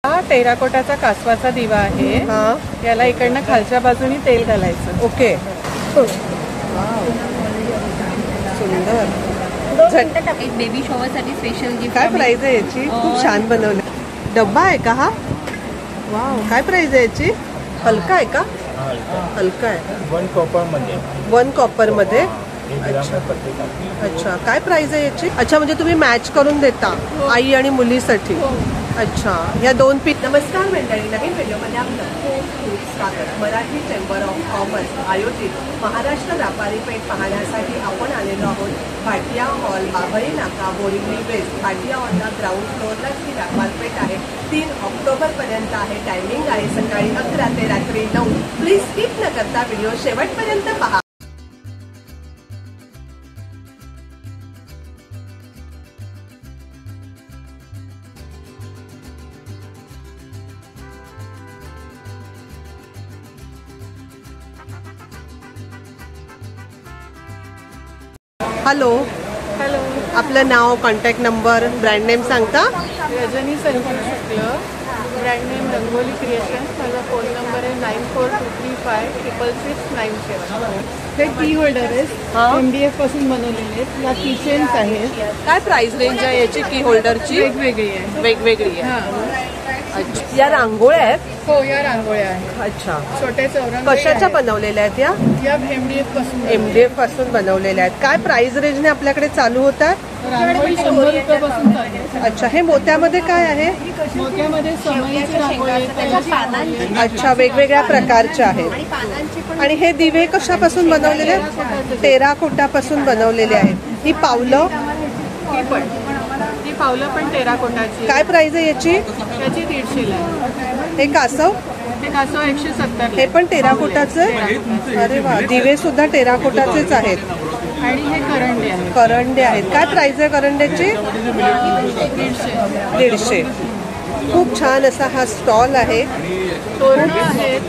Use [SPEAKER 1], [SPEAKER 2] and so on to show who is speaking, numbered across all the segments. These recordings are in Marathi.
[SPEAKER 1] हा टेराकोटाचा कासवाचा दिवा आहे। याला इकडनं खालच्या बाजूनी तेल घालायचं।
[SPEAKER 2] ओके, सुंदर।
[SPEAKER 3] एक बेबी शॉवर साठी स्पेशल गिफ्ट।
[SPEAKER 2] काय प्राइस आहे याची? खूप छान बनवलं। डब्बा आहे का हा? वाव, काय प्राइस आहे याची? हलका आहे का? हलका आहे।
[SPEAKER 4] 1 कॉपर मध्ये।
[SPEAKER 2] 1 कॉपर मध्ये। अच्छा, काय प्राइस आहे याची? अच्छा, म्हणजे तुम्ही मॅच करून देता आई आणि मुलीसाठी। अच्छा, या 2 पीस। नमस्कार मंडळी, नवीन व्हिडिओमध्ये आपलं खूप स्वागत। मराठी चेंबर ऑफ कॉमर्स आयोजित महाराष्ट्र व्यापारी पेठ पाहण्यासाठी आपण आलेलो आहोत। भाटिया हॉल, बाभळी नाका, बोरिवली वेस्ट। भाटिया हॉलला ग्राउंड फ्लोअरला ही व्यापार पेठ आहे। 3 ऑक्टोबर पर्यंत आहे। टायमिंग आहे सकाळी 11 ते रात्री 9। प्लीज स्किप न करता व्हिडिओ शेवटपर्यंत पहा। हॅलो,
[SPEAKER 1] हॅलो,
[SPEAKER 2] आपलं नाव, कॉन्टॅक्ट नंबर, ब्रँड नेम सांगता?
[SPEAKER 1] रजनी संजीव शुक्ल, ब्रँड नेम रंगोली क्रिएशन्स। माझा फोन नंबर आहे 9423566697। हे की होल्डर आहेत, MDF पासून बनवलेले आहेत। या किचन्स आहेत।
[SPEAKER 2] काय प्राइस रेंज आहे याची की होल्डरची?
[SPEAKER 1] वेगवेगळी आहे।
[SPEAKER 2] वेगवेगळी आहे।
[SPEAKER 1] हा,
[SPEAKER 2] अच्छा, या रांगोळ्या आहेत?
[SPEAKER 1] हो, या रांगोळ्या आहेत।
[SPEAKER 2] अच्छा,
[SPEAKER 1] छोटे चौरंग
[SPEAKER 2] कशाच्या बनवलेल्या आहेत या?
[SPEAKER 1] MDF पासून।
[SPEAKER 2] MDF पासून बनवलेल्या आहेत। काय प्राइस रेंजने आपल्याकडे चालू होतात?
[SPEAKER 1] रांगोळी 100 रुपयापासून चालू आहे।
[SPEAKER 2] अच्छा, हे मोत्यामध्ये काय आहे?
[SPEAKER 1] मोत्यामध्ये समईची रांगोळी आहे।
[SPEAKER 2] अच्छा, वेगवेगळ्या प्रकारच्या आहेत। आणि हे दिवे कशापासून बनवलेले आहेत? टेराकोटापासून बनवलेले आहेत। ही पावलं?
[SPEAKER 1] ही पावलं पण टेराकोटाची।
[SPEAKER 2] काय प्राइस आहे याची?
[SPEAKER 1] याची 150 ला आहे।
[SPEAKER 2] हे कासव?
[SPEAKER 1] हे कासव 170।
[SPEAKER 2] हे पण टेराकोटाचं? अरे वा, दिवे सुद्धा टेराकोटाचेच आहेत।
[SPEAKER 1] आणि हे करंडे आहेत।
[SPEAKER 2] करंडे आहेत। काय प्राइस आहे करंड्याची? 150। खूप छान असा हा स्टॉल आहे।
[SPEAKER 1] तोरण आहेत।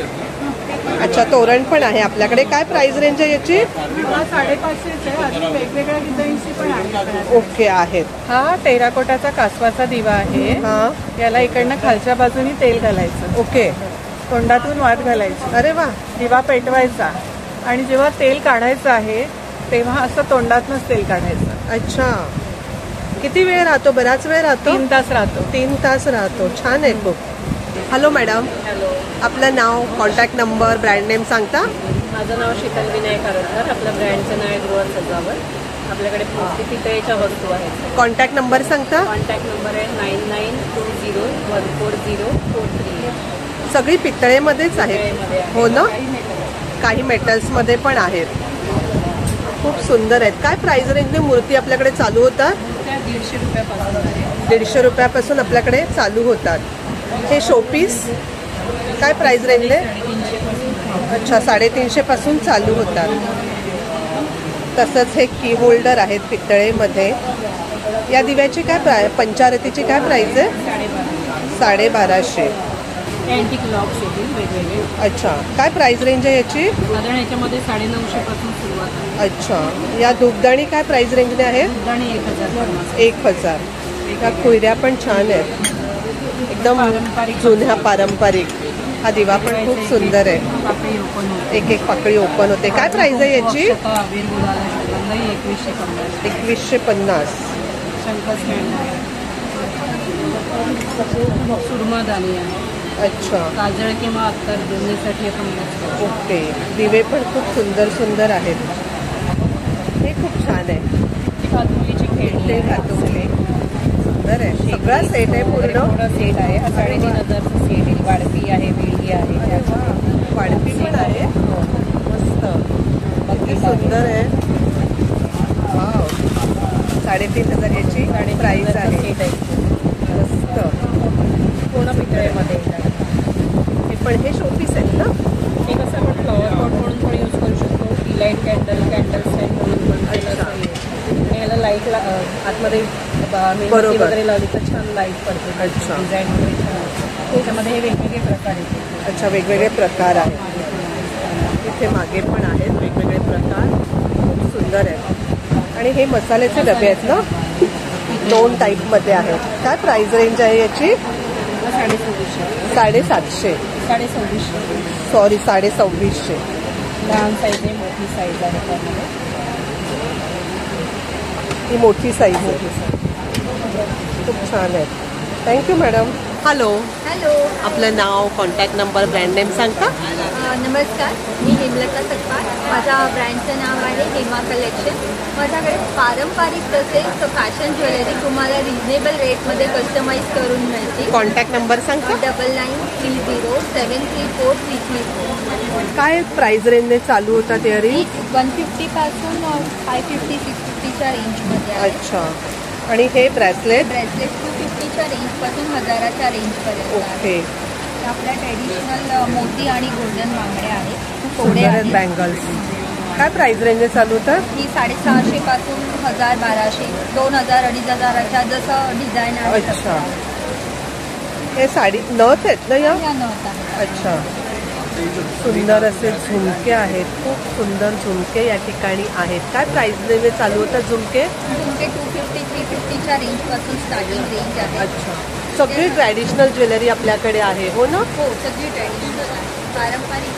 [SPEAKER 2] अच्छा, तोरण पण आहे आपल्याकडे। काय प्राइस रेंज आहे याची?
[SPEAKER 1] 550 आहे। अजून वेगवेगळ्या डिझाईनची पण आहेत।
[SPEAKER 2] ओके, आहेत।
[SPEAKER 1] हा टेराकोटाचा कासवाचा दिवा आहे। याला इकडनं खालच्या बाजूनी तेल घालायचं।
[SPEAKER 2] ओके,
[SPEAKER 1] तोंडातून वात घालायची।
[SPEAKER 2] अरे वा,
[SPEAKER 1] दिवा पेटवायचा आणि जेव्हा तेल काढायचं आहे तेव्हा असं तोंडातनंच तेल काढायचं।
[SPEAKER 2] अच्छा, किती वेळ राहतो? बराच वेळ राहतो?
[SPEAKER 1] 3 तास राहतो।
[SPEAKER 2] 3 तास राहतो। छान आहे खूप। हॅलो मॅडम,
[SPEAKER 3] हॅलो,
[SPEAKER 2] आपलं नाव, कॉन्टॅक्ट नंबर, ब्रँड नेम सांगता?
[SPEAKER 3] माझं नाव शीतल विनय कारंजकर। आपल्या ब्रँडचं नाव आहे गृह सजावट। आपल्याकडे पितळेच्या वस्तू आहेत।
[SPEAKER 2] कॉन्टॅक्ट नंबर सांगता?
[SPEAKER 3] कॉन्टॅक्ट नंबर आहे 9920140438।
[SPEAKER 2] सगळी पितळेमध्येच आहेत? हो ना, काही मेटल्समध्ये पण आहेत। खूप सुंदर आहेत। काय प्राइस रेंजने मूर्ती आपल्याकडे चालू होतात?
[SPEAKER 3] 150 रुपयापासून आहे।
[SPEAKER 2] 150 रुपयापासून आपल्याकडे चालू होतात। हे शोपीस काय प्राइस रेंजने? अच्छा, 350 पासून चालू होतात। तसंच हे की होल्डर आहेत पितळेमध्ये। या दिव्याची काय पंचारतीची काय प्राइस आहे? 1250।
[SPEAKER 3] अँटिक लॉक्स येतील वेगवेगळे।
[SPEAKER 2] अच्छा, काय प्राइस रेंज आहे याची?
[SPEAKER 3] साधारण याच्यामध्ये 950 पासून सुरुवात आहे।
[SPEAKER 2] अच्छा, या धूपदाणी काय प्राइस रेंजने आहेत?
[SPEAKER 3] आणि 1050।
[SPEAKER 2] 1000। या कुयऱ्या पण छान आहेत, एकदम जुन्या पारंपरिक। हा दिवा पण खूप सुंदर आहे।
[SPEAKER 3] पाकळी ओपन होते।
[SPEAKER 2] एक पाकळी ओपन होते। काय प्राइस आहे याची? 2150।
[SPEAKER 3] सुरमादानी आहे।
[SPEAKER 2] अच्छा,
[SPEAKER 3] काजळ किंवा अत्तर दोन्हीसाठी आपण यूज करतो।
[SPEAKER 2] ओके, दिवे पण खूप सुंदर सुंदर आहेत। हे खूप छान आहे।
[SPEAKER 3] कातुलीची खेळणी
[SPEAKER 2] ते घातुले सुंदर आहे। सगळा सेट आहे पूर्ण?
[SPEAKER 3] सेट आहे। 3500चा सेट आहे। वाडपी आहे, वेळी आहे,
[SPEAKER 2] वाडपी पण आहे। मस्त, किती सुंदर आहे। वाव, 3500 याची प्राइस आहे। मस्त,
[SPEAKER 3] पूर्ण पितळेमध्ये।
[SPEAKER 2] हे पण हे शोपीस आहेत ना?
[SPEAKER 3] हे कसं आपण फ्लॉवर पॉट म्हणून पण यूज करू शकतो। डिलाईट कॅन्डल स्टँड म्हणून पण। याला लाईट आतमध्ये मेणबत्ती वगैरे लावली तर छान लाईट पडते।
[SPEAKER 2] अच्छा,
[SPEAKER 3] डिझाईन वगैरे छान आहे। त्याच्यामध्ये हे वेगवेगळे प्रकार आहेत।
[SPEAKER 2] अच्छा, वेगवेगळे प्रकार आहेत। इथे मागे पण आहेत वेगवेगळे प्रकार। खूप सुंदर आहे। आणि हे मसाल्याचे डबे आहेत ना, 2 टाईपमध्ये आहेत। काय प्राइस रेंज आहे याची?
[SPEAKER 3] ह्याला 2450.
[SPEAKER 2] 750.
[SPEAKER 3] 2450.
[SPEAKER 2] सॉरी 2650.
[SPEAKER 3] लहान साईज आहे, मोठी साईज आहे त्यामध्ये.
[SPEAKER 2] ही मोठी साईज आहे. खूप छान आहे. Thank you madam. हॅलो.
[SPEAKER 4] हॅलो.
[SPEAKER 2] आपलं नाव, कॉन्टॅक्ट नंबर, ब्रँड नेम सांगता?
[SPEAKER 4] नमस्कार, मी हेमलता सकपाळ. माझा ब्रँडचं नाव आहे हेमा कलेक्शन. माझ्याकडे पारंपरिक तसेच फॅशन ज्वेलरी तुम्हाला रिजनेबल रेटमध्ये कस्टमाइज करून मिळते.
[SPEAKER 2] कॉन्टॅक्ट नंबर सांगता?
[SPEAKER 4] 99307334.
[SPEAKER 2] काय प्राइस रेंजने चालू होतात इयरिंग?
[SPEAKER 4] 150 पासून 550 650च्या रेंजमध्ये आहे.
[SPEAKER 2] अच्छा. आणि हे ब्रेसलेट?
[SPEAKER 4] ब्रेसलेट 250च्या रेंजपासून 1000च्या रेंजपर्यंत.
[SPEAKER 2] ओके.
[SPEAKER 4] आपल्या ट्रेडिशनल मोती आणि गोल्डन बांगड्या आहेत.
[SPEAKER 2] सुंदर आहेत बँगल्स. काय प्राइस रेंज चालू होतात?
[SPEAKER 4] ही 650 पासून 1000 1200 2000 2500च्या जसं डिझाईन आहे.
[SPEAKER 2] अच्छा. हे साडी नथ आहेत ना या?
[SPEAKER 4] नथ आहे.
[SPEAKER 2] अच्छा. सुंदर असे झुमके आहेत. खूप सुंदर झुमके या ठिकाणी आहेत. काय प्राइस रेंज चालू होतात झुमके?
[SPEAKER 4] झुमके 250 350च्या रेंजपासून स्टार्टिंग रेंज आहे.
[SPEAKER 2] अच्छा. सगळी ट्रॅडिशनल ज्वेलरी आपल्याकडे आहे हो ना?
[SPEAKER 4] हो, सगळी ट्रॅडिशनल आहे. पारंपरिक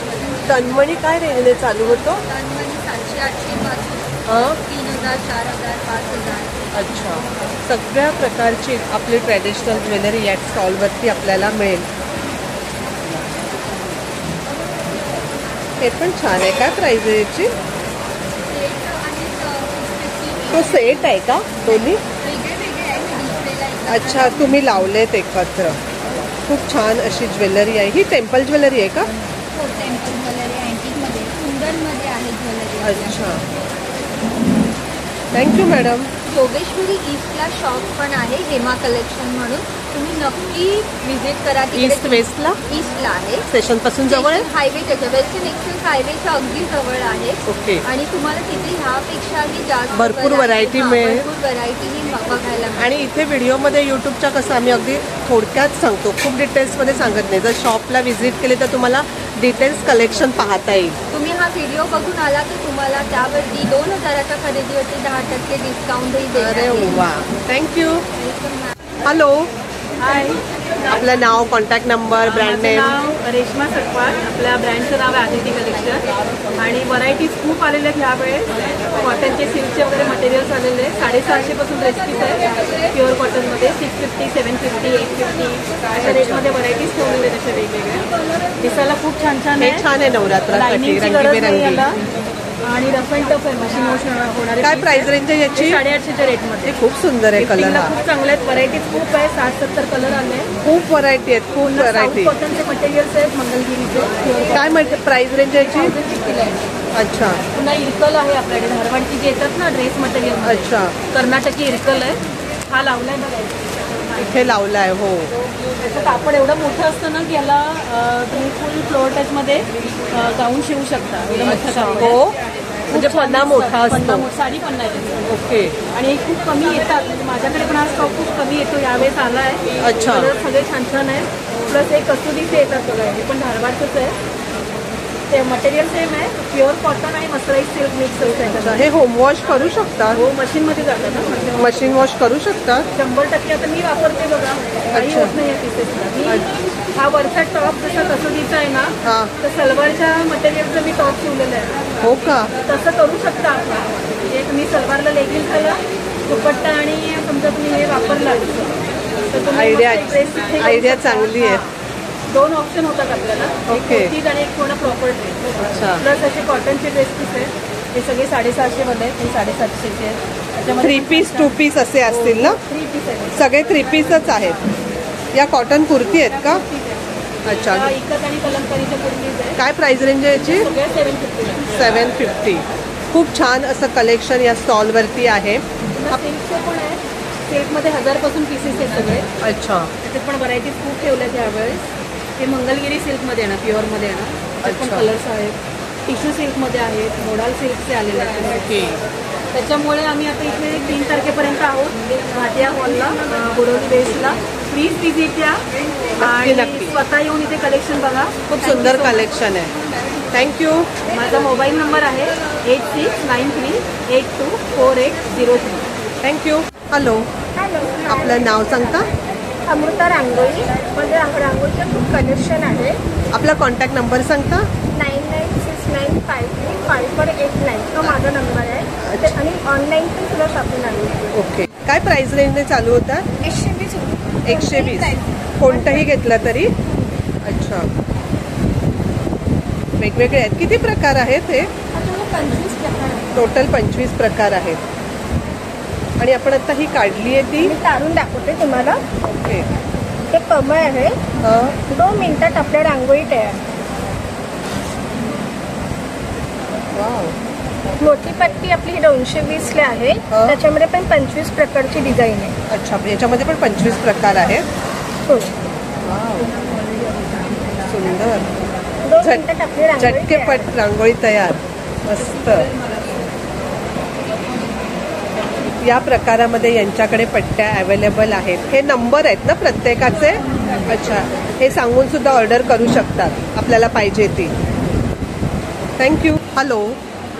[SPEAKER 2] तन्मणी काय रेंजने चालू होतो?
[SPEAKER 4] तन्मणी 700-800 पासून 3000 4000 5000.
[SPEAKER 2] अच्छा. सगळ्या प्रकारची आपली ट्रॅडिशनल ज्वेलरी या स्टॉलवरती आपल्याला मिळेल. हे पण छान आहे. काय प्राइस आहे याची? तो सेट आहे का दोन्ही? अच्छा, तुम्ही लावलेत एकत्र. खूप छान अशी ज्वेलरी आहे. ही टेम्पल ज्वेलरी आहे का?
[SPEAKER 4] हो, टेम्पल ज्वेलरी अँटिकमध्ये कुंदनमध्ये आहे ज्वेलरी.
[SPEAKER 2] अच्छा. Thank you madam.
[SPEAKER 4] जोगेश्वरी ईस्टला शॉप पण आहे हेमा कलेक्शन म्हणून. तुम्ही नक्की विजिट करा.
[SPEAKER 2] ईस्ट वेस्टला?
[SPEAKER 4] ईस्टला आहे.
[SPEAKER 2] स्टेशन पासून जवळ आहे?
[SPEAKER 4] हायवेच्या वेस्टर्न एक्सप्रेस हायवेच्या अगदी जवळ आहे.
[SPEAKER 2] ओके.
[SPEAKER 4] आणि तुम्हाला तिथे ह्यापेक्षाही जास्त
[SPEAKER 2] भरपूर व्हरायटी मिळेल.
[SPEAKER 4] भरपूर व्हरायटीही बघायला मिळेल.
[SPEAKER 2] आणि इथे व्हिडिओमध्ये यूट्यूबच्या कसं आम्ही अगदी थोडक्यात सांगतो, खूप डिटेल्समध्ये सांगत नाही. जर शॉपला व्हिजिट केली तर तुम्हाला डिटेल्स कलेक्शन पाहता येईल.
[SPEAKER 4] तुम्ही हा व्हिडिओ बघून आला तर तुम्हाला त्यावरती 2000च्या खरेदीवरती 10% डिस्काउंटही देणार.
[SPEAKER 2] अरे वा. थँक्यू. हॅलो.
[SPEAKER 1] हाय,
[SPEAKER 2] आपलं नाव, कॉन्टॅक्ट नंबर, ब्रँड
[SPEAKER 1] माझं
[SPEAKER 2] नेम?
[SPEAKER 1] नाव रेश्मा सकपाळ. आपल्या ब्रँडचं नाव आहे आदिती कलेक्शन. आणि व्हरायटीज खूप आलेल्या आहेत ह्यावेळेस. कॉटनचे सिल्कचे वगैरे मटेरियल्स आलेले आहेत. 750 पासून ड्रेस पीस आहे प्युअर कॉटनमध्ये. 650 750 850 अशा रेटमध्ये व्हरायटीज ठेवलेले आहेत अशा वेगवेगळ्या. दिसायला खूप छान छान
[SPEAKER 2] हे
[SPEAKER 1] आहे.
[SPEAKER 2] छान आहे नवरात्रासाठी
[SPEAKER 1] लायनिंगची गरज नाही
[SPEAKER 2] रंगीबेरंगी.
[SPEAKER 1] याला. आणि रफ अँड टफ आहे, मशीन वॉश होणारे.
[SPEAKER 2] काय प्राइस रेंज आहे याची?
[SPEAKER 1] 850च्या रेटमध्ये.
[SPEAKER 2] खूप सुंदर आहे कलर.
[SPEAKER 1] खूप चांगले आहेत. व्हरायटीज खूप आहे. 60-70 कलर आले.
[SPEAKER 2] खूप व्हरायटी आहेत. खूप व्हरायटी.
[SPEAKER 1] कॉटनचे मटेरियल्स आहेत मंगलगिरीचे.
[SPEAKER 2] काय प्राइस रेंज याची? अच्छा.
[SPEAKER 1] पुन्हा इरकल आहे आपल्याकडे. धारवाडची जे येतात ना ड्रेस मटेरियल.
[SPEAKER 2] अच्छा.
[SPEAKER 1] कर्नाटकी इरकल आहे. हा लावलाय बघा
[SPEAKER 2] इथे लावलाय. हो.
[SPEAKER 1] त्याचं कापड एवढं मोठं असतं ना की याला तुम्ही फुल फ्लोअर टचमध्ये गाऊन शिवू शकता. एवढं मोठं कापड.
[SPEAKER 2] हो, म्हणजे पन्ना मोठा असतो.
[SPEAKER 1] साडी पन्ना आहे.
[SPEAKER 2] ओके.
[SPEAKER 1] आणि हे खूप कमी येतात. म्हणजे माझ्याकडे पण हा स्टॉक खूप कमी येतो. यावेळेस आला आहे.
[SPEAKER 2] अच्छा.
[SPEAKER 1] कलर सगळे छान छान आहेत. प्लस हे कसुरीचे येतात बघा. हे पण धारवाडचंच आहे. ते मटेरियल सेम आहे. प्युअर कॉटन आणि मसराईज सिल्क मिक्स आहे.
[SPEAKER 2] हे होम वॉश करू शकता?
[SPEAKER 1] हो, मशीनमध्ये जातात ना.
[SPEAKER 2] मशीन वॉश करू शकता?
[SPEAKER 1] 100% आता मी वापरते बघा. काही होत नाही पीसेसला. हा वरचा टॉप जसा कसुरीचा आहे ना, तर सलवारच्या मटेरियलचं मी टॉप शिवलेलं आहे.
[SPEAKER 2] हो का?
[SPEAKER 1] तसं करू शकता आपण. एक मी सलवारला लेगिन्स झाला, दुपट्टा आणि समजा तुम्ही हे वापरला तर तुम्ही
[SPEAKER 2] आयडिया चांगली आहे.
[SPEAKER 1] 2 ऑप्शन होतात आपल्याला.
[SPEAKER 2] ओके.
[SPEAKER 1] एक आणि एक पूर्ण प्रॉपर ड्रेस.
[SPEAKER 2] अच्छा.
[SPEAKER 1] प्लस असे कॉटनचे ड्रेस पीस आहेत. हे सगळे 750 मध्ये आहेत. हे 750 आहेत.
[SPEAKER 2] 3 पीस 2 पीस असे असतील ना?
[SPEAKER 1] 3 पीस आहेत.
[SPEAKER 2] सगळे 3 पीसच आहेत. या कॉटन कुर्ती आहेत का? अच्छा.
[SPEAKER 1] इकत आणि कलमकारीच्या कुर्तीज आहेत.
[SPEAKER 2] काय प्राइस रेंज आहे याची?
[SPEAKER 1] सगळे 750.
[SPEAKER 2] 750. खूप छान असं कलेक्शन या स्टॉलवरती आहे.
[SPEAKER 1] सिल्कचे पण आहे. सिल्कमध्ये 1000 पासून पीसेस आहेत सगळे.
[SPEAKER 2] अच्छा.
[SPEAKER 1] त्याच्यात पण व्हरायटीज खूप ठेवल्यात यावेळेस. हे मंगलगिरी सिल्कमध्ये येणार, प्युअरमध्ये येणार. त्याच्यात पण कलर्स आहेत. टिश्यू सिल्कमध्ये आहेत. मोडाल सिल्कचे आलेले आहेत.
[SPEAKER 2] ओके.
[SPEAKER 1] त्याच्यामुळे आम्ही आता इथे 3 तारखेपर्यंत आहोत भाटिया हॉलला, बोडोली बेसला. प्लीज विजिट द्या आणि स्वतः येऊन इथे कलेक्शन बघा.
[SPEAKER 2] खूप सुंदर कलेक्शन आहे. थँक्यू.
[SPEAKER 1] माझा मोबाईल नंबर आहे 8693824803.
[SPEAKER 2] थँक्यू. हॅलो.
[SPEAKER 4] हॅलो.
[SPEAKER 2] आपलं नाव सांगता?
[SPEAKER 5] अमृता रांगोळी म्हणजे रांगोळीचं खूप कलेक्शन आहे.
[SPEAKER 2] आपला कॉन्टॅक्ट नंबर सांगता?
[SPEAKER 5] 9969535489 तो माझा नंबर आहे. आणि ऑनलाईन पण सुद्धा शॉपिंग आहे.
[SPEAKER 2] ओके. काय प्राइस रेंजने चालू होतात?
[SPEAKER 5] 120 रुपये.
[SPEAKER 2] 120. कोणतंही घेतलं तरी? अच्छा. वेगवेगळे आहेत. किती प्रकार आहेत हे?
[SPEAKER 5] 25 प्रकार आहे.
[SPEAKER 2] टोटल 25 प्रकार आहेत. आणि आपण आता ही काढली आहे ती
[SPEAKER 5] मी तारून दाखवते तुम्हाला.
[SPEAKER 2] ओके.
[SPEAKER 5] ते कमळ आहे. 2 मिनिटात आपल्या रांगोळी तयार.
[SPEAKER 2] वाव.
[SPEAKER 5] मोठी पट्टी आपली 220ला आहे. त्याच्यामध्ये पण 25 प्रकारची डिझाईन आहे.
[SPEAKER 2] अच्छा, याच्यामध्ये पण 25 प्रकार आहेत.
[SPEAKER 5] हो.
[SPEAKER 2] वाव, सुंदर.
[SPEAKER 5] 2 मिनिटात आपली रांगोळी तयार.
[SPEAKER 2] झटकेपट रांगोळी तयार. मस्त. या प्रकारामध्ये यांच्याकडे पट्ट्या अवेलेबल आहेत. हे नंबर आहेत ना प्रत्येकाचे? अच्छा, हे सांगून सुद्धा ऑर्डर करू शकतात आपल्याला पाहिजे ती. थँक्यू. हॅलो.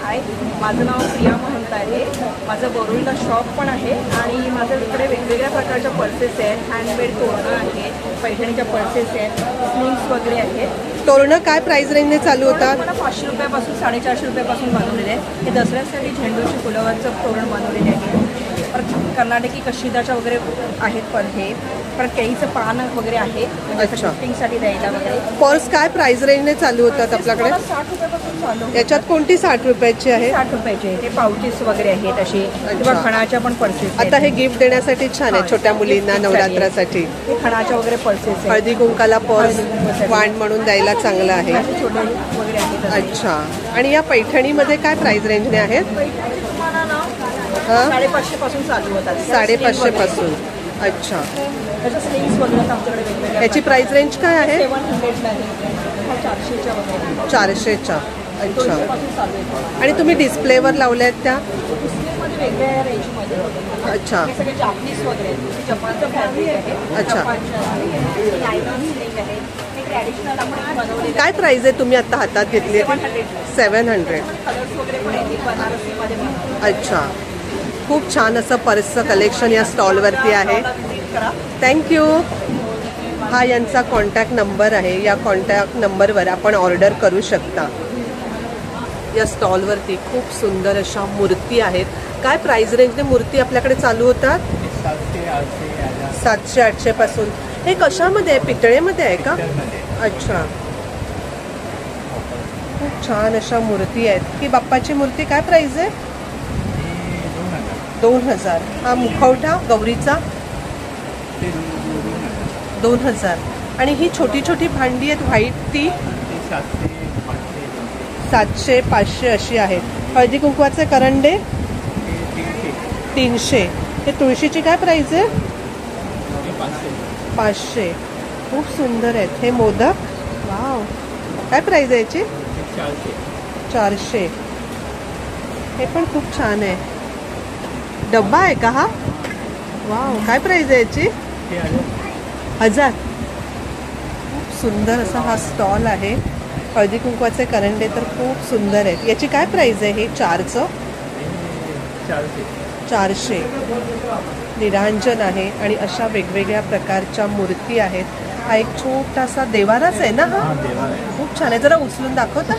[SPEAKER 3] हाय, माझं नाव प्रिया महंत आहे. माझं बोरुलला शॉप पण आहे आणि माझ्याकडे वेगवेगळ्या प्रकारच्या पर्सेस आहेत. हँडमेड तोरणं आहेत, पैठणीच्या पर्सेस आहेत, स्लिंग्स वगैरे आहेत.
[SPEAKER 2] तोरणं काय प्राइस रेंजने चालू होतात?
[SPEAKER 3] मला 500 रुपयापासून 450 रुपयापासून बनवलेले आहे. हे दसऱ्यासाठी झेंडूची फुलावरचं तोरण बनवलेले आहे. परत कर्नाटकी कशिदाच्या वगैरे आहेत. पण हे परत केळीचं पान वगैरे आहे.
[SPEAKER 2] अच्छा.
[SPEAKER 3] गिफ्टिंगसाठी द्यायला वगैरे.
[SPEAKER 2] पर्स काय प्राइस रेंजने चालू होतात आपल्याकडे?
[SPEAKER 3] 60 रुपयापासून चालू.
[SPEAKER 2] याच्यात कोणती 60 रुपयाची आहे?
[SPEAKER 3] 60 रुपयाचे. ते पाउचेस वगैरे आहेत असे किंवा खणाच्या पण पर्सेस.
[SPEAKER 2] आता हे गिफ्ट देण्यासाठी छान आहे छोट्या मुलींना नवरात्रासाठी.
[SPEAKER 3] हे खणाच्या वगैरे पर्सेस आहेत.
[SPEAKER 2] हळदी कुंकाला पर्स वाण म्हणून द्यायला चांगलं आहे.
[SPEAKER 3] असे छोटे वगैरे आहेत.
[SPEAKER 2] अच्छा. आणि या पैठणीमध्ये काय प्राइस रेंजने आहेत?
[SPEAKER 3] तुम्हाला ना
[SPEAKER 2] हा?
[SPEAKER 3] 550 पासून चालू होतात.
[SPEAKER 2] 550 पासून. अच्छा.
[SPEAKER 3] त्याच्या स्लिंग्स वगैरे आहेत आमच्याकडे वेगवेगळ्या.
[SPEAKER 2] याची प्राइस रेंज काय आहे?
[SPEAKER 3] 700 आहे. 400च्या वगैरे.
[SPEAKER 2] 400च्या. अच्छा.
[SPEAKER 3] 200 पासून चालू आहे.
[SPEAKER 2] आणि तुम्ही डिस्प्लेवर लावल्या आहेत त्या?
[SPEAKER 3] डिस्प्लेमध्ये वेगळ्या रेंजमध्ये होतं.
[SPEAKER 2] अच्छा.
[SPEAKER 3] हे सगळे जापनीज वगैरे आहेत. जपानचं फॅब्रिक आहे.
[SPEAKER 2] अच्छा.
[SPEAKER 3] जपानचं आहे. नायलॉन स्लिंग आहे. हे ट्रॅडिशनल आपण बनवलेले.
[SPEAKER 2] काय प्राइस आहे तुम्ही आता हातात घेतली? 700.
[SPEAKER 3] कलर्स वगैरे पण आहेत. बनारसीमध्ये पण.
[SPEAKER 2] अच्छा. खूप छान असं पर्सचं कलेक्शन या स्टॉलवरती आहे.
[SPEAKER 3] विजिट करा.
[SPEAKER 2] थँक्यू. हा यांचा कॉन्टॅक्ट नंबर आहे. या कॉन्टॅक्ट नंबरवर आपण ऑर्डर करू शकता. या स्टॉलवरती खूप सुंदर अशा मूर्ती आहेत. काय प्राइस रेंजने मूर्ती आपल्याकडे चालू होतात? 700-800 पासून. हे कशामध्ये आहे? पितळेमध्ये आहे का? अच्छा. खूप छान अशा मूर्ती आहेत. ही बाप्पाची मूर्ती काय प्राइस आहे? 2000. हा मुखवटा गौरीचा 2000. आणि ही छोटी छोटी भांडी आहेत व्हाईट ती 700-500 अशी आहेत. हळदी कुंकवाचे करंडे 300. हे तुळशीची काय प्राइस आहे? 500. खूप सुंदर आहेत. हे मोदक. वाव, काय प्राइस आहे याची? 400. हे पण खूप छान आहे. डब्बा आहे का हा? वाव, काय प्राइस आहे याची? 1000. खूप सुंदर असा हा स्टॉल आहे. हळदी कुंकवाचे करंडे तर खूप सुंदर आहेत. याची काय प्राइस आहे? हे 4चं 400. निरांजन आहे आणि अशा वेगवेगळ्या प्रकारच्या मूर्ती आहेत. हा एक छोटासा देवाराच आहे ना? हा खूप छान आहे. जरा उचलून दाखवता?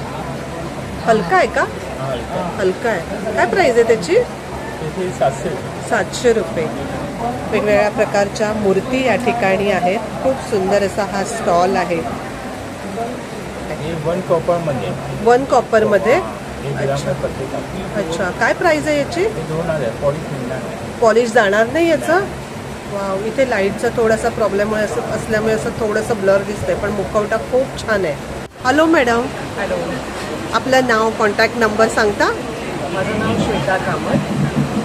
[SPEAKER 2] हलका आहे का? हलका आहे. काय प्राइस आहे त्याची? 700 रुपये. वेगवेगळ्या प्रकारच्या मूर्ती या ठिकाणी आहेत. खूप सुंदर असा हा स्टॉल आहे. 1 कॉपरमध्ये. अच्छा. काय प्राइस आहे याची?
[SPEAKER 6] 2000.
[SPEAKER 2] पॉलिश जाणार नाही याचं? वाव. इथे लाईटचा थोडासा प्रॉब्लेम असल्यामुळे असं थोडंसं ब्लर दिसतंय, पण मुखवटा खूप छान आहे. Hello madam.
[SPEAKER 3] हॅलो,
[SPEAKER 2] आपलं नाव, कॉन्टॅक्ट नंबर सांगता?
[SPEAKER 3] माझं नाव श्वेता कामत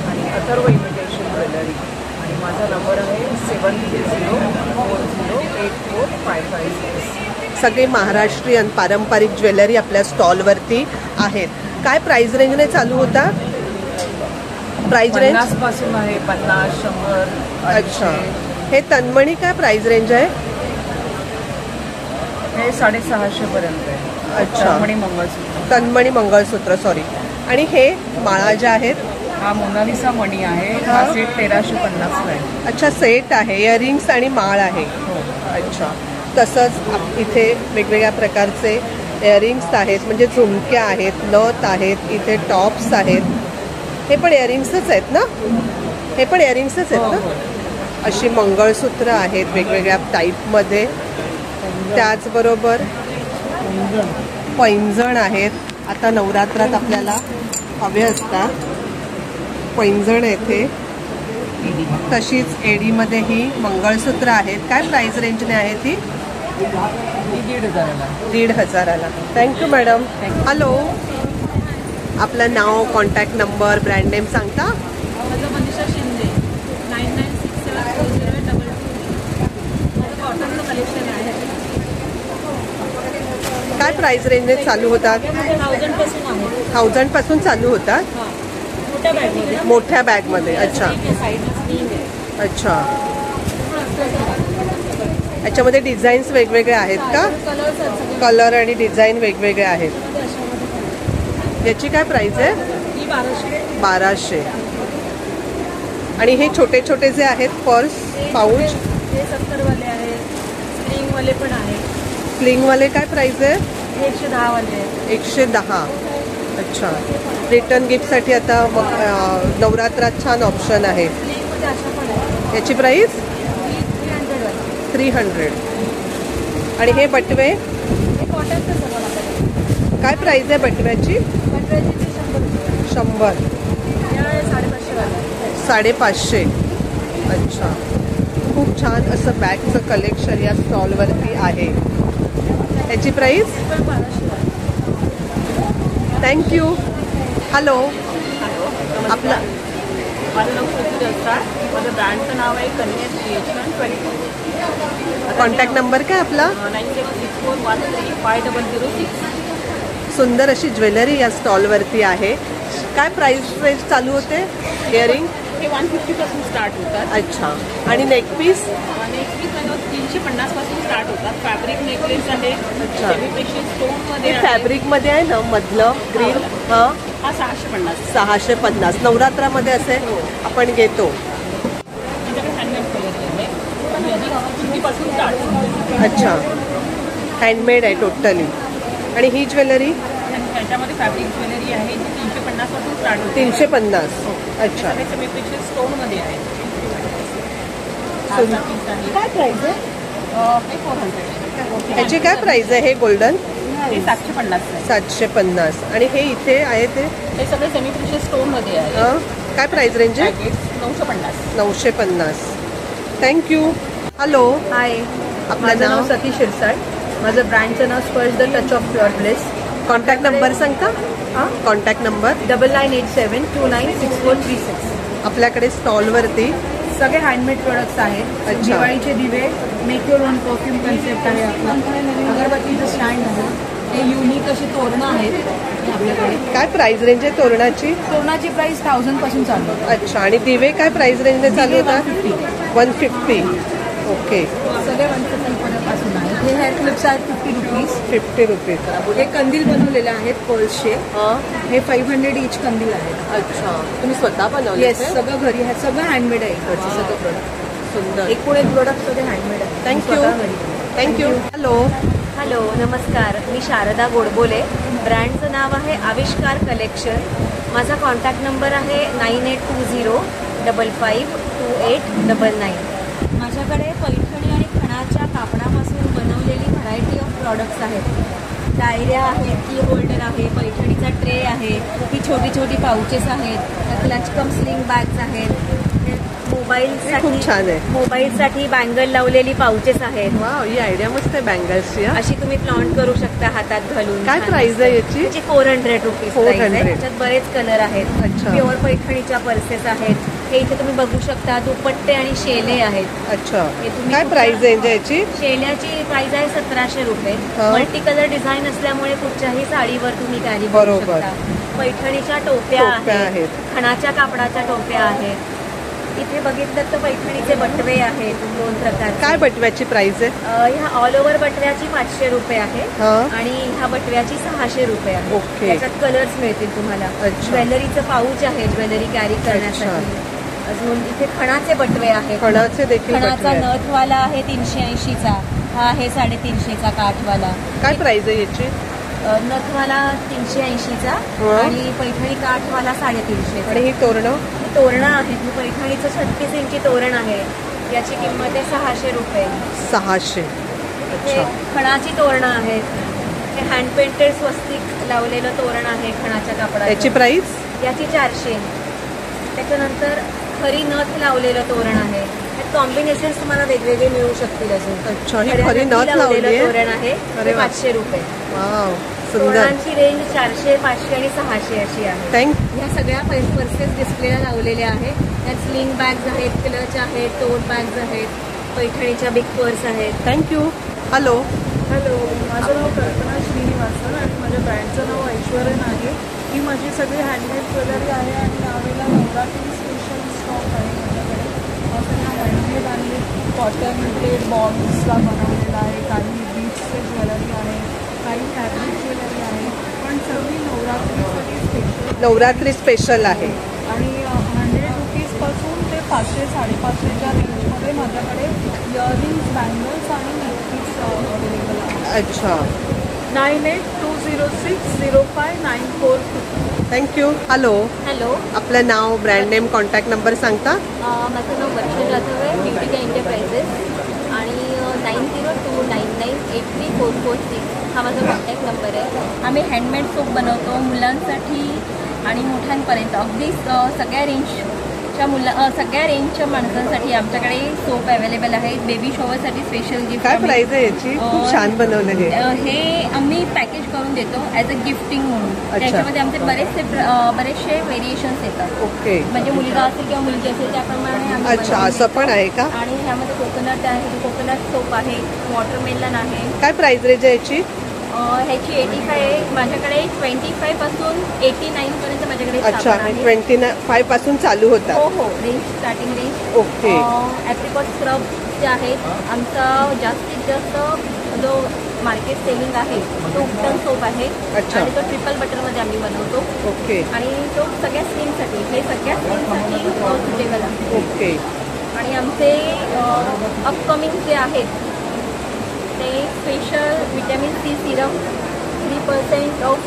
[SPEAKER 3] आणि अथर्व इमिटेशन ज्वेलरी आणि माझा नंबर आहे 70408455.
[SPEAKER 2] सगळे महाराष्ट्रीयन पारंपरिक ज्वेलरी आपल्या स्टॉलवरती आहेत. काय प्राइस रेंजने चालू होता? प्राइस रेंज
[SPEAKER 3] 50 पासून आहे. 50, 100.
[SPEAKER 2] अच्छा. हे तन्मणी काय प्राइस रेंज आहे?
[SPEAKER 3] हे 650 पर्यंत आहे.
[SPEAKER 2] अच्छा.
[SPEAKER 3] आणि मंगळसूत्र.
[SPEAKER 2] तन्मणी मंगळसूत्र, सॉरी. आणि हे माळा ज्या आहेत?
[SPEAKER 3] हा हा मोनालिसा मणी आहे. हा सेट 1350 आहे.
[SPEAKER 2] अच्छा, सेट आहे, इयरिंग्स आणि माळ आहे. अच्छा, तसंच इथे वेगवेगळ्या प्रकारचे इयरिंग्स आहेत, म्हणजे झुमक्या आहेत, नथ आहेत, इथे टॉप्स आहेत. हे पण इयरिंग्सच आहेत ना? हे पण इयरिंग्सच आहेत ना? अशी मंगळसूत्र आहेत वेगवेगळ्या टाईपमध्ये. त्याचबरोबर पैंजण आहेत. आता नवरात्रात आपल्याला हवे असतात पैंजण येथे. तशीच एडीमध्ये ही मंगळसूत्र आहेत. काय प्राइस रेंजने आहे ती? 1,500ला. Thank you madam. हॅलो, आपलं नाव, कॉन्टॅक्ट नंबर, ब्रँड नेम सांगता?
[SPEAKER 1] माझं मनीषा शिंदे, 99674022. माझं कॉटनचं कलेक्शन आहे.
[SPEAKER 2] काय प्राइस रेंजने चालू होतात?
[SPEAKER 1] 1000पासून आहे.
[SPEAKER 2] 1000पासून चालू होतात.
[SPEAKER 1] मोठ्या बॅगमध्ये.
[SPEAKER 2] मोठ्या बॅगमध्ये. अच्छा
[SPEAKER 1] साईडला स्लीव आहे.
[SPEAKER 2] अच्छा. याच्यामध्ये डिझाईन्स वेगवेगळे आहेत का?
[SPEAKER 1] कलर्स आहेत सगळे.
[SPEAKER 2] कलर आणि डिझाईन वेगवेगळे आहेत. याची काय प्राइस आहे?
[SPEAKER 1] ही 1200.
[SPEAKER 2] 1200. आणि हे छोटे छोटे जे आहेत पर्स, पाऊच,
[SPEAKER 1] हे 70वाले आहेत. स्प्रिंगवाले पण आहेत.
[SPEAKER 2] स्लिंगवाले काय प्राइस आहे?
[SPEAKER 1] हे 110वाले आहेत.
[SPEAKER 2] 110. अच्छा. रिटर्न गिफ्टसाठी आता नवरात्रात छान ऑप्शन आहे.
[SPEAKER 1] स्लीवमध्ये अशा पण आहेत.
[SPEAKER 2] याची प्राइस
[SPEAKER 1] 300
[SPEAKER 2] 300. आणि हे बटवे
[SPEAKER 1] हे कॉटनचं सगळं आपल्याकडे.
[SPEAKER 2] काय प्राइस आहे बटव्याची?
[SPEAKER 1] बटव्याची 100.
[SPEAKER 2] 100.
[SPEAKER 1] या 550वाले.
[SPEAKER 2] 550. अच्छा. खूप छान असं बॅगचं कलेक्शन या स्टॉलवरती आहे. याची प्राइस?
[SPEAKER 1] पण 1200.
[SPEAKER 2] थँक्यू. हॅलो, आपला
[SPEAKER 1] माझं नाव श्रुती जगताळ. माझं ब्रँडचं नाव आहे कन्या क्रिएशन 24.
[SPEAKER 2] कॉन्टॅक्ट नंबर काय आपला?
[SPEAKER 1] 9764135006.
[SPEAKER 2] सुंदर अशी ज्वेलरी या स्टॉलवरती आहे. काय प्राइस रेंज चालू होते? इयरिंग
[SPEAKER 1] हे 150पासून स्टार्ट होतात.
[SPEAKER 2] अच्छा. आणि नेकपीस?
[SPEAKER 1] नेकपीस 350पासून स्टार्ट होतात. फॅब्रिक नेकलेस आहे.
[SPEAKER 2] अच्छा.
[SPEAKER 1] सेमिप्रेशियस स्टोनमध्ये
[SPEAKER 2] हे
[SPEAKER 1] आहे.
[SPEAKER 2] फॅब्रिकमध्ये आहे ना मधलं ग्रीन? हां,
[SPEAKER 1] हा 650.
[SPEAKER 2] 650. नवरात्रामध्ये असे आपण घेतो.
[SPEAKER 1] तुमच्याकडे हँडमेड ज्वेलरी आहे आणि आधी 50पासून स्टार्ट होतात.
[SPEAKER 2] अच्छा, हँडमेड आहे टोटली. आणि ही ज्वेलरी?
[SPEAKER 1] त्याच्यामध्ये फॅब्रिक ज्वेलरी आहे जी 350पासून स्टार्ट होते.
[SPEAKER 2] 350. अच्छा.
[SPEAKER 1] हे सेमिप्रेशियस स्टोनमध्ये आहे.
[SPEAKER 2] काय प्राइस आहे?
[SPEAKER 1] हे 400.
[SPEAKER 2] याची काय प्राइस आहे? हे गोल्डन
[SPEAKER 1] हे 750 आहे.
[SPEAKER 2] 750. आणि हे इथे आहे ते
[SPEAKER 1] हे सगळे सेमिप्रेशियस स्टोनमध्ये आहे.
[SPEAKER 2] हां, काय प्राइस रेंज आहे?
[SPEAKER 1] पॅकेट 950.
[SPEAKER 2] 950. थँक्यू. हॅलो,
[SPEAKER 3] हाय,
[SPEAKER 2] आपलं
[SPEAKER 3] माझं नाव
[SPEAKER 2] नाव?
[SPEAKER 3] सती शिरसाट. माझं ब्रँडचं नाव Sparsh the touch of pure bliss.
[SPEAKER 2] Contact number सांगता? Contact number?
[SPEAKER 3] 9987296436.
[SPEAKER 2] आपल्याकडे स्टॉलवरती
[SPEAKER 3] सगळे हँडमेड प्रोडक्ट्स आहेत.
[SPEAKER 2] अच्छा.
[SPEAKER 3] दिवाळीचे दिवे, make your on perfume concept आहे आपला. अगरबत्तीचं स्टँड आहे. हे युनिक अशी तोरणं आहेत हे आपल्याकडे.
[SPEAKER 2] काय प्राइस रेंज आहे तोरणाची?
[SPEAKER 3] तोरणाची प्राइस 1000पासून चालू आहे.
[SPEAKER 2] अच्छा. आणि दिवे काय प्राइस रेंजने चालू
[SPEAKER 3] दिवे
[SPEAKER 2] होतात?
[SPEAKER 3] 150.
[SPEAKER 2] ओके.
[SPEAKER 3] सगळे 150 पासून आहेत. हे हेअर क्लिप्स आहेत 50 रुपीज.
[SPEAKER 2] 50 रुपीज.
[SPEAKER 3] हे कंदील बनवलेले आहेत पर्ल्सचे.
[SPEAKER 2] हां,
[SPEAKER 3] हे 500 इच कंदील आहेत.
[SPEAKER 2] अच्छा. तुम्ही स्वतः बनवले?
[SPEAKER 3] येस, सगळं घरी आहे. सगळं हँडमेड आहे इकडचं सगळं प्रोडक्ट.
[SPEAKER 2] सुंदर.
[SPEAKER 3] एकूण एक प्रोडक्ट सगळे हँडमेड आहे.
[SPEAKER 2] थँक्यू.
[SPEAKER 3] स्वतः घरी.
[SPEAKER 2] थँक्यू. हॅलो,
[SPEAKER 7] हॅलो, नमस्कार. मी शारदा गोडबोले. ब्रँडचं नाव आहे आविष्कार कलेक्शन. माझा कॉन्टॅक्ट नंबर आहे 9820552899. माझ्याकडे पैठणी आणि खणाच्या कापडापासून बनवलेली व्हरायटी ऑफ प्रॉडक्ट्स आहेत. डायऱ्या आहेत, की होल्डर आहे, पैठणीचा ट्रे आहे, ही छोटी छोटी पाउचेस आहेत, क्लच कम स्लिंग बॅग्स आहेत,
[SPEAKER 2] खूप छान आहे.
[SPEAKER 7] मोबाईलसाठी बँगल लावलेली पाउचेस आहेत.
[SPEAKER 2] वा, ही आयडिया मस्त आहे बँगल्सची.
[SPEAKER 7] अशी तुम्ही फ्लॉन्ट करू शकता हातात घालून.
[SPEAKER 2] काय प्राइस आहे याची?
[SPEAKER 7] त्याची 400 रुपीज
[SPEAKER 2] 400.
[SPEAKER 7] त्याच्यात बरेच कलर आहेत.
[SPEAKER 2] अच्छा.
[SPEAKER 7] प्युअर पैठणीच्या पर्सेस आहेत. हे इथे तुम्ही बघू शकता. दुपट्टे आणि शेले आहेत.
[SPEAKER 2] अच्छा.
[SPEAKER 7] हे तुम्ही
[SPEAKER 2] काय प्राइस रेंज आहे याची?
[SPEAKER 7] शेल्याची प्राइस आहे 1700 रुपये.
[SPEAKER 2] हा.
[SPEAKER 7] मल्टी कलर डिझाईन असल्यामुळे कुठच्याही साडीवर तुम्ही कॅरी करू
[SPEAKER 2] बरोबर.
[SPEAKER 7] शकता. पैठणीच्या टोप्या
[SPEAKER 2] टोप्या आहेत.
[SPEAKER 7] आहेत. खणाच्या कापडाच्या टोप्या आहेत. इथे बघितलं तर पैठणीचे बटवे आहेत 2 प्रकारचे.
[SPEAKER 2] काय बटव्याची प्राइस आहे?
[SPEAKER 7] ह्या ऑल ओव्हर बटव्याची 500 रुपये आहे
[SPEAKER 2] हा.
[SPEAKER 7] आणि ह्या बटव्याची 600 रुपये आहे.
[SPEAKER 2] ओके.
[SPEAKER 7] त्याच्यात कलर्स मिळतील तुम्हाला.
[SPEAKER 2] अच्छा.
[SPEAKER 7] ज्वेलरीचं पाऊच आहे ज्वेलरी कॅरी करण्यासाठी. अजून इथे खणाचे बटवे आहेत.
[SPEAKER 2] खणाचे देखील
[SPEAKER 7] खणाचा
[SPEAKER 2] बटवे आहेत.
[SPEAKER 7] नथवाला आहे 380चा. हा आहे 350चा काठवाला.
[SPEAKER 2] काय प्राइस आहे याची?
[SPEAKER 7] नथवाला 380चा
[SPEAKER 2] हा.
[SPEAKER 7] आणि पैठणी काठवाला 350.
[SPEAKER 2] आणि ही तोरणं?
[SPEAKER 7] तोरणं आहेत. ही पैठणीचं 36 इंची तोरण आहे. याची किंमत आहे 600 रुपये.
[SPEAKER 2] 600.
[SPEAKER 7] इथे खणाची तोरणं आहेत. हे हँड पेंटेड स्वस्तिक लावलेलं तोरण आहे खणाच्या कापडाचं.
[SPEAKER 2] याची प्राइस?
[SPEAKER 7] याची 400. त्याच्यानंतर खरी नथ लावलेलं तोरण आहे. कॉम्बिनेशन तुम्हाला वेगवेगळे मिळू शकतील अजून.
[SPEAKER 2] अच्छा, ही
[SPEAKER 7] खऱ्या
[SPEAKER 2] खरी
[SPEAKER 7] नथी
[SPEAKER 2] नथ
[SPEAKER 7] लावलेलं
[SPEAKER 2] लावली आहे?
[SPEAKER 7] तोरण आहे.
[SPEAKER 2] अरे वा.
[SPEAKER 7] 500 रुपये.
[SPEAKER 2] वाव, सुंदर.
[SPEAKER 7] तोरणांची रेंज 400, 500 आणि 600 अशी आहे.
[SPEAKER 2] थँक.
[SPEAKER 7] ह्या सगळ्या पर्सेस डिस्प्लेला लावलेल्या आहेत. त्यात स्लिंग बॅग्स आहेत, क्लच आहेत, टोट बॅग्स आहेत, पैठणीच्या बिग पर्स आहेत.
[SPEAKER 2] थँक्यू. हॅलो.
[SPEAKER 3] हॅलो, माझं नाव कल्पना श्रीनिवासन आणि माझ्या ब्रँडचं नाव ऐश्वर्यन आहे. ही माझी सगळी हँडमेड ज्वेलरी आहे आणि यावेळेला नवरात्री स्पेशल स्टॉक आहे माझ्याकडे. सगळं हँडमेड आणि कॉटन प्लेट बॉम्ब्सला बनवलेला आहे. काही बीट्सचे ज्वेलरी आहे, काही फॅब्रिक ज्वेलरी आहे, पण सगळी नवरात्रीसाठी स्पेशल.
[SPEAKER 2] नवरात्री स्पेशल आहे.
[SPEAKER 3] आणि 100 रुपीजपासून ते 500, 550च्या रेंजमध्ये माझ्याकडे इयरिंग्स, बँगल्स आणि नेकपीस अवेलेबल आहे.
[SPEAKER 2] अच्छा.
[SPEAKER 3] 9820605942.
[SPEAKER 2] थँक्यू. हॅलो.
[SPEAKER 7] हॅलो,
[SPEAKER 2] आपलं नाव, ब्रँड नेम, कॉन्टॅक्ट नंबर सांगता?
[SPEAKER 7] माझं नाव वर्षा जाधव आहे, ब्युटी एंटरप्राइजेस आणि 9029983446 हा माझा कॉन्टॅक्ट नंबर आहे. आम्ही हँडमेड सोप बनवतो मुलांसाठी आणि मोठ्यांपर्यंत अगदी सगळ्या रेंजच्या माणसांसाठी आमच्याकडे सोप अवेलेबल आहेत. बेबी शॉवरसाठी स्पेशल गिफ्ट.
[SPEAKER 2] काय प्राइस आहे याची? खूप छान बनवलं हे.
[SPEAKER 7] हे आम्ही पॅकेज करून देतो ॲज अ गिफ्टिंग म्हणून. त्याच्यामध्ये आमचे बरेचसे व्हेरिएशन्स येतात.
[SPEAKER 2] ओके.
[SPEAKER 7] म्हणजे मुलगा असेल किंवा मुलगी असेल त्याप्रमाणे आम्ही
[SPEAKER 2] अच्छा,
[SPEAKER 7] बनवून
[SPEAKER 2] असं पण
[SPEAKER 7] देतो.
[SPEAKER 2] आहे का?
[SPEAKER 7] आणि ह्यामध्ये कोकोनट आहे, कोकोनट सोप आहे, वॉटरमेलन आहे.
[SPEAKER 2] काय प्राइस रेंज आहे याची?
[SPEAKER 7] ह्याची 85 आहे. माझ्याकडे 25 पासून 89 पर्यंत माझ्याकडे
[SPEAKER 2] अच्छा,
[SPEAKER 7] साबण आहे.
[SPEAKER 2] 25 पासून चालू होतात.
[SPEAKER 7] हो हो, range starting range.
[SPEAKER 2] Okay.
[SPEAKER 7] Apricot scrub जे आहेत, आमचा जास्तीत जास्त जो मार्केट सेलिंग आहे तो उपटन सोप आहे.
[SPEAKER 2] अच्छा.
[SPEAKER 7] आणि तो ट्रिपल बटरमध्ये आम्ही बनवतो.
[SPEAKER 2] ओके.
[SPEAKER 7] आणि तो सगळ्या स्किनसाठी, हे सगळ्या स्किनसाठी सुटेबल आहे.
[SPEAKER 2] ओके.
[SPEAKER 7] आणि आमचे अपकमिंग जे आहेत ते special vitamin C serum 3% of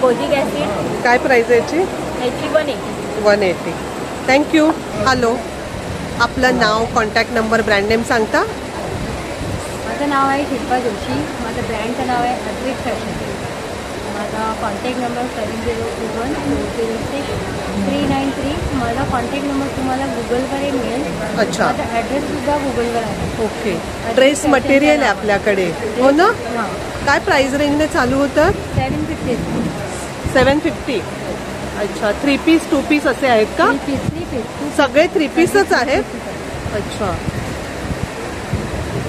[SPEAKER 7] kojic acid.
[SPEAKER 2] काय प्राइस आहे याची?
[SPEAKER 7] ह्याची 180.
[SPEAKER 2] 180. थँक्यू. हॅलो. आपलं नाव, कॉन्टॅक्ट नंबर, ब्रँड नेम सांगता?
[SPEAKER 7] माझं नाव आहे शिल्पा जोशी. माझं ब्रँडचं नाव आहे अद्विक फॅशन. माझा कॉन्टॅक्ट नंबर 7021206393. माझा कॉन्टॅक्ट नंबर तुम्हाला गुगलवर मिळेल.
[SPEAKER 2] अच्छा.
[SPEAKER 7] माझा ॲड्रेससुद्धा गुगलवर आहे.
[SPEAKER 2] ओके. ड्रेस मटेरियल आहे आपल्याकडे, हो ना?
[SPEAKER 7] हां,
[SPEAKER 2] काय प्राइस रेंजने चालू होतं?
[SPEAKER 7] 750.
[SPEAKER 2] 750. अच्छा. 3 पीस, 2 पीस असे आहेत का?
[SPEAKER 7] 3 पीस.
[SPEAKER 2] सगळे 3 पीसच आहेत? अच्छा.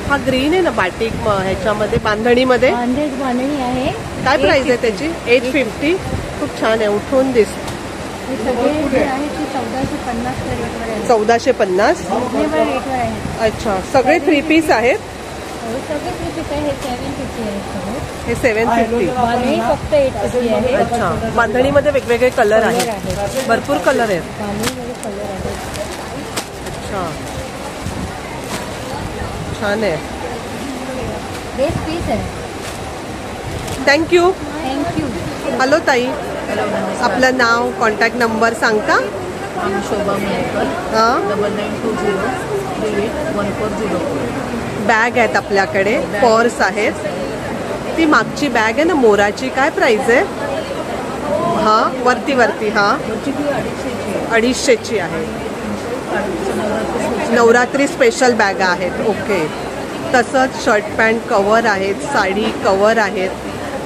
[SPEAKER 2] हा ग्रीन आहे ना बाटिक ह्याच्यामध्ये, बांधणीमध्ये?
[SPEAKER 7] बांधणी आहे.
[SPEAKER 2] काय प्राइस आहे त्याची? 850. खूप छान आहे, उठून दिसत.
[SPEAKER 7] हे सगळे जे आहे ते 1450 रेटवर आहे.
[SPEAKER 2] 1450.
[SPEAKER 7] रिजनेबल रेटवर आहे.
[SPEAKER 2] अच्छा. सगळे 3 पीस आहेत?
[SPEAKER 7] सगळे 3 पीस आहे. हे 750 आहे सगळे.
[SPEAKER 2] हे 750.
[SPEAKER 7] बांधणी फक्त 850 आहे.
[SPEAKER 2] अच्छा. बांधणीमध्ये वेगवेगळे कलर आहेत, भरपूर कलर आहेत.
[SPEAKER 7] बांधणीमध्ये कलर आहे.
[SPEAKER 2] अच्छा, छान आहे.
[SPEAKER 7] बेस्ट पीस आहे.
[SPEAKER 2] थँक्यू.
[SPEAKER 7] थँक्यू.
[SPEAKER 2] हॅलो ताई, आपलं नाव, कॉन्टॅक्ट नंबर सांगता?
[SPEAKER 8] आम्ही शोभा मयेकर,
[SPEAKER 2] हां.
[SPEAKER 8] 9920381404.
[SPEAKER 2] बॅग आहेत आपल्याकडे, पर्स आहेत. ती मागची बॅग आहे ना मोराची, काय प्राइस आहे? हां, वरती हां, 250ची आहे. नवरात्री स्पेशल बॅग आहेत. ओके. तसंच शर्ट पॅन्ट कवर आहेत, साडी कवर आहेत.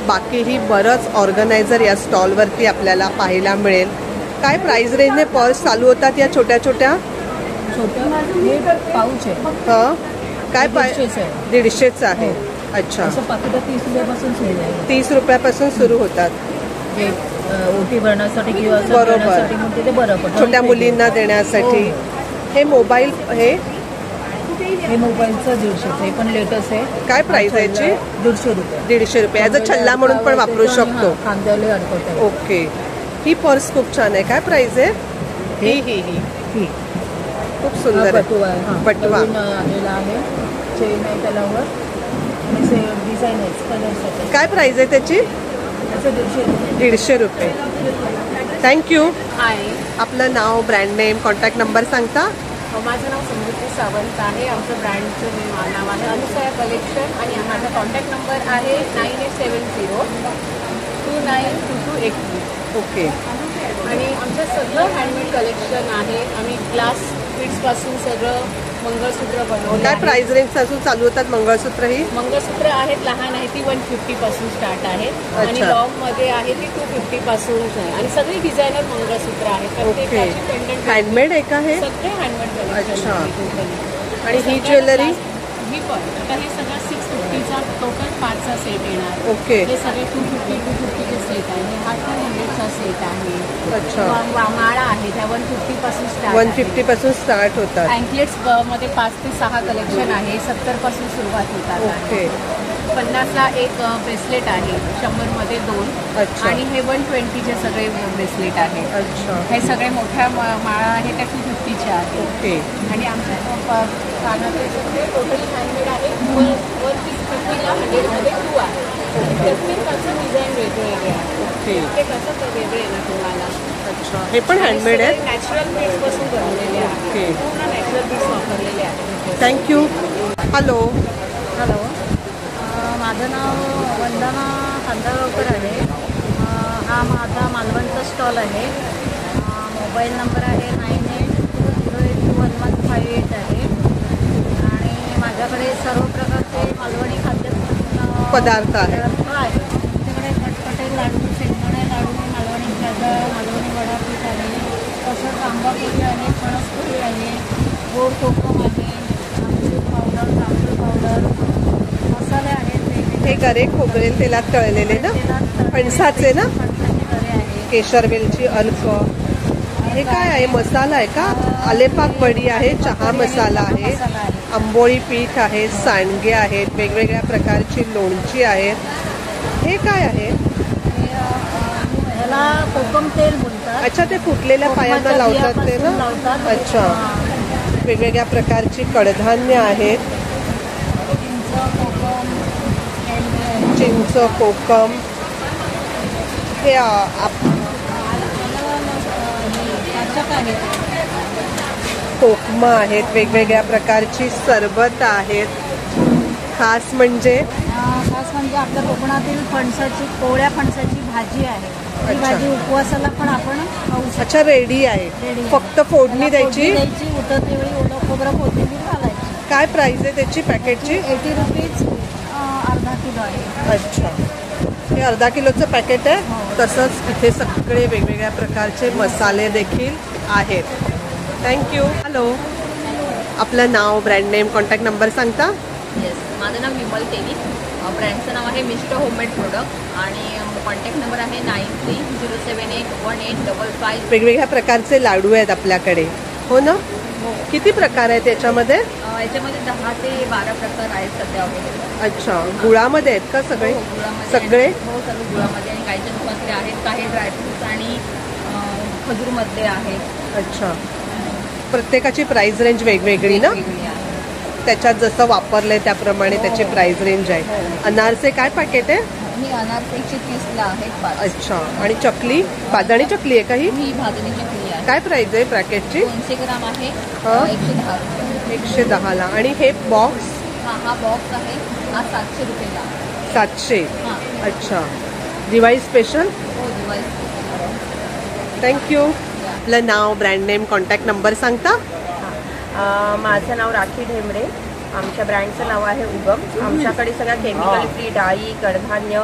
[SPEAKER 2] बाकीही बरंच ऑर्गनायझर या स्टॉलवरती आपल्याला पाहायला मिळेल. काय प्राइस रेंजने पर्स चालू होतात या छोट्या छोट्या?
[SPEAKER 8] पाऊच आहे.
[SPEAKER 2] हां, काय
[SPEAKER 8] 150चं आहे.
[SPEAKER 2] आहे. अच्छा.
[SPEAKER 8] असं पाकिटं 30 रुपयापासून सुरू आहे.
[SPEAKER 2] 30 रुपयापासून सुरू होतात.
[SPEAKER 8] हे ओटी भरण्यासाठी किंवा असं
[SPEAKER 2] बरोबर.
[SPEAKER 8] करण्यासाठी म्हणते ते बरं पडतं.
[SPEAKER 2] छोट्या मुलींना देण्यासाठी. हे मोबाईल
[SPEAKER 8] हे मोबाईलचं 150, हे पण लेटेस्ट आहे.
[SPEAKER 2] काय प्राइस आहे याची?
[SPEAKER 8] 150 रुपये.
[SPEAKER 2] 150 रुपये. ॲज अ छल्ला म्हणून पण वापरू शकतो.
[SPEAKER 8] खांद्याला अडकवता.
[SPEAKER 2] ओके. ही पर्स खूप छान आहे. काय प्राइस आहे? ही खूप सुंदर
[SPEAKER 8] बटुआ
[SPEAKER 2] आहे.
[SPEAKER 8] आहे.
[SPEAKER 2] बटुआ
[SPEAKER 8] आलेला आहे. चेन आहे त्यालावर आणि डिझाईन आहे कलरसाठी.
[SPEAKER 2] काय प्राइस आहे त्याची?
[SPEAKER 8] त्याचं
[SPEAKER 2] 150 रुपये. थँक्यू.
[SPEAKER 1] हाय,
[SPEAKER 2] आपलं नाव, ब्रँड नेम, कॉन्टॅक्ट नंबर सांगता?
[SPEAKER 1] माझं नाव समृद्धी सावंत आहे. आमचं ब्रँडचं नाव आहे अनुसया कलेक्शन आणि माझा कॉन्टॅक्ट नंबर आहे 9870 292283.
[SPEAKER 2] ओके.
[SPEAKER 1] आणि आमचं सगळं हँडमेड कलेक्शन आहे. आम्ही ग्लास बीड्सपासून सगळं मंगळसूत्र बनवलं.
[SPEAKER 2] काय प्राइस रेंज पासून चालू होतात मंगळसूत्र? ही
[SPEAKER 1] मंगळसूत्र आहेत, लहान आहे ती 150 पासून स्टार्ट आहे आणि लॉंग मध्ये आहे ती 250 पासून आहे. आणि सगळी डिझायनर मंगळसूत्र आहेत. प्रत्येकाची पेंडंट
[SPEAKER 2] हँडमेड आहे का हे?
[SPEAKER 1] सगळे हँडमेड कलेक्शन
[SPEAKER 2] अच्छा.
[SPEAKER 1] आहे.
[SPEAKER 2] आणि ही ज्वेलरी?
[SPEAKER 1] ही पण आता हे सगळं 650चा टोटल 5चा सेट येणार.
[SPEAKER 2] ओके.
[SPEAKER 1] हे सगळे 250चे सेट आहे. हा 200चा सेट आहे.
[SPEAKER 2] अच्छा.
[SPEAKER 1] माळा आहे त्या 150 पासून स्टार्ट.
[SPEAKER 2] 150 पासून स्टार्ट होतात.
[SPEAKER 1] अँकलेट्स मध्ये 5 ते 6 कलेक्शन आहे. 70 पासून सुरुवात होतात.
[SPEAKER 2] ओके.
[SPEAKER 1] 50ला एक ब्रेसलेट आहे, 100 मध्ये 2.
[SPEAKER 2] अच्छा.
[SPEAKER 1] आणि हे 120चे सगळे ब्रेसलेट आहे.
[SPEAKER 2] अच्छा.
[SPEAKER 1] हे सगळे मोठ्या माळा आहे त्या 250च्या आहे.
[SPEAKER 2] ओके.
[SPEAKER 1] आणि आमच्या कानातले सगळे टोटली हँडमेड आहे. 150ला 100मध्ये 2 आहे. प्रत्येकाचं डिझाईन वेगवेगळे आहे.
[SPEAKER 2] ओके.
[SPEAKER 1] प्रत्येकाचं वेगळे आहे ना तुम्हाला.
[SPEAKER 2] अच्छा. हे पण हँडमेड आहे?
[SPEAKER 1] नॅचरल बीड्स पासून बनवलेले आहे.
[SPEAKER 2] ओके.
[SPEAKER 1] पूर्ण नॅचरल बीड्स वापरलेले आहेत.
[SPEAKER 2] थँक्यू. हॅलो.
[SPEAKER 8] हॅलो, माझं नाव वंदना खांदागावकर आहे. हा माझा मालवणचा स्टॉल आहे. मोबाईल नंबर आहे 9808211158 आहे. आणि माझ्याकडे सर्व प्रकारचे मालवणी खाद्य
[SPEAKER 2] पदार्थ आहे.
[SPEAKER 8] आमच्याकडे कटकटे लाडू, शेंगदाणे लाडू, मालवणी प्लाझा, मालवणी वडापीठ आहे, तसंच आंबापुरी आहे, फणसपुरी आहे, गोड कोकम आहे, आमचूर पावडर, तांदूळ पावडर, मसाले आहेत.
[SPEAKER 2] हे गरे खोबरे तेलात तळलेले ना? फणसाचे ना?
[SPEAKER 8] गरे आहे.
[SPEAKER 2] केशर वेलची, अल्क. हे काय आहे? मसाला आहे का? आलेपाक वडी आहे, चहा मसाला आहे, आंबोळी पीठ आहे, सांडगे आहेत, वेगवेगळ्या प्रकारची लोणची आहेत. हे काय आहे?
[SPEAKER 8] ह्याला कोकम तेल बोलतात.
[SPEAKER 2] अच्छा, ते फुटलेल्या पायांना लावतात ते ना? अच्छा. वेगवेगळ्या प्रकारची कडधान्य आहेत. चिंच, कोकम. हे कोकमा आहेत, वेगवेगळ्या प्रकारची सरबत आहेत. खास म्हणजे
[SPEAKER 8] आपल्या कोकणातील फणसाची, कोवळ्या फणसाची भाजी आहे. ही भाजी उपवासाला पण आपण खाऊ शकतो.
[SPEAKER 2] अच्छा, रेडी आहे. फक्त फोडणी द्यायची.
[SPEAKER 8] उतरते वेळी ओलं खोबरं कोथिंबीर घालायची.
[SPEAKER 2] काय प्राइस आहे त्याची पॅकेटची?
[SPEAKER 8] 80 रुपीज अर्धा किलो आहे.
[SPEAKER 2] अच्छा. हे अर्धा किलोचं पॅकेट आहे. तसंच इथे सगळे वेगवेगळ्या प्रकारचे मसाले देखील आहेत. थँक्यू. हॅलो. आपलं नाव, ब्रँड नेम, कॉन्टॅक्ट नंबर सांगता?
[SPEAKER 4] येस, माझं नाव विमल तेली. ब्रँडचं नाव आहे मिस्टर होममेड प्रोडक्ट आणि कॉन्टॅक्ट नंबर आहे 9307818555.
[SPEAKER 2] वेगवेगळ्या प्रकारचे लाडू आहेत आपल्याकडे, हो ना? किती प्रकार आहेत याच्यामध्ये?
[SPEAKER 4] याच्यामध्ये 10 ते 12 प्रकार आहेत सध्या अवेलेबल.
[SPEAKER 2] अच्छा. गुळामध्ये आहेत का सगळे?
[SPEAKER 4] गुळामध्ये
[SPEAKER 2] सगळे?
[SPEAKER 4] हो, सर्व गुळामध्ये आणि काहीच्या दुधातले आहेत, काही ड्रायफ्रुट्स आणि खजूरमध्ये आहेत.
[SPEAKER 2] अच्छा. प्रत्येकाची प्राइस रेंज वेगवेगळी ना?
[SPEAKER 4] वेगवेगळी आहे.
[SPEAKER 2] त्याच्यात जसं वापरलंय त्याप्रमाणे त्याची प्राइस रेंज आहे. अनारसे काय पॅकेट आहे?
[SPEAKER 4] ही अनारसे 130ला आहेत 5.
[SPEAKER 2] अच्छा. आणि चकली, बादाणी चकली आहे का ही?
[SPEAKER 4] ही भाजणी चकली आहे.
[SPEAKER 2] काय प्राइस आहे पॅकेटची?
[SPEAKER 4] 200 ग्राम आहे,
[SPEAKER 2] हा.
[SPEAKER 4] 110 रुपये.
[SPEAKER 2] 110ला. आणि हे बॉक्स?
[SPEAKER 4] हा बॉक्स आहे, हा 700 रुपयाला.
[SPEAKER 2] 700.
[SPEAKER 4] हां.
[SPEAKER 2] अच्छा. दिवाळी स्पेशल?
[SPEAKER 4] हो, दिवाळी.
[SPEAKER 2] थँक्यू. आपलं नाव, ब्रँड नेम, कॉन्टॅक्ट नंबर सांगता?
[SPEAKER 3] माझं नाव राखी ढेमरे. आमच्या ब्रँडचं नाव आहे उगम. आमच्याकडे सगळ्या केमिकल फ्री डाळी, कडधान्य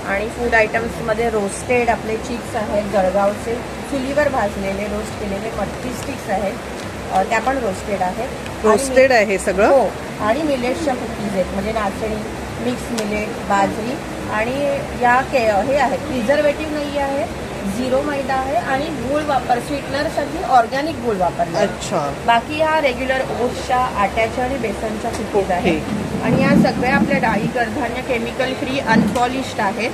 [SPEAKER 3] आणि फूड आयटम्समध्ये रोस्टेड आपले चिप्स आहेत, जळगावचे चुलीवर भाजलेले रोस्ट केलेले मटकी स्टिक्स आहेत, त्या पण रोस्टेड आहेत.
[SPEAKER 2] रोस्टेड आहे सगळं?
[SPEAKER 3] हो. आणि मिलेट्सच्या कुकीज आहेत, म्हणजे नाचणी, मिक्स मिलेट, बाजरी. आणि या हे आहेत, प्रिझर्वेटिव्ह नाही आहे, झिरो मैदा आहे आणि गूळ स्वीटनरसाठी ऑर्गॅनिक गूळ वापरला.
[SPEAKER 2] अच्छा.
[SPEAKER 3] बाकी ह्या रेग्युलर ओट्सच्या, आट्याच्या आणि बेसनच्या कुकीज आहेत. आणि या सगळ्या आपल्या डाळी कडधान्य केमिकल फ्री अनपॉलिश्ड आहेत.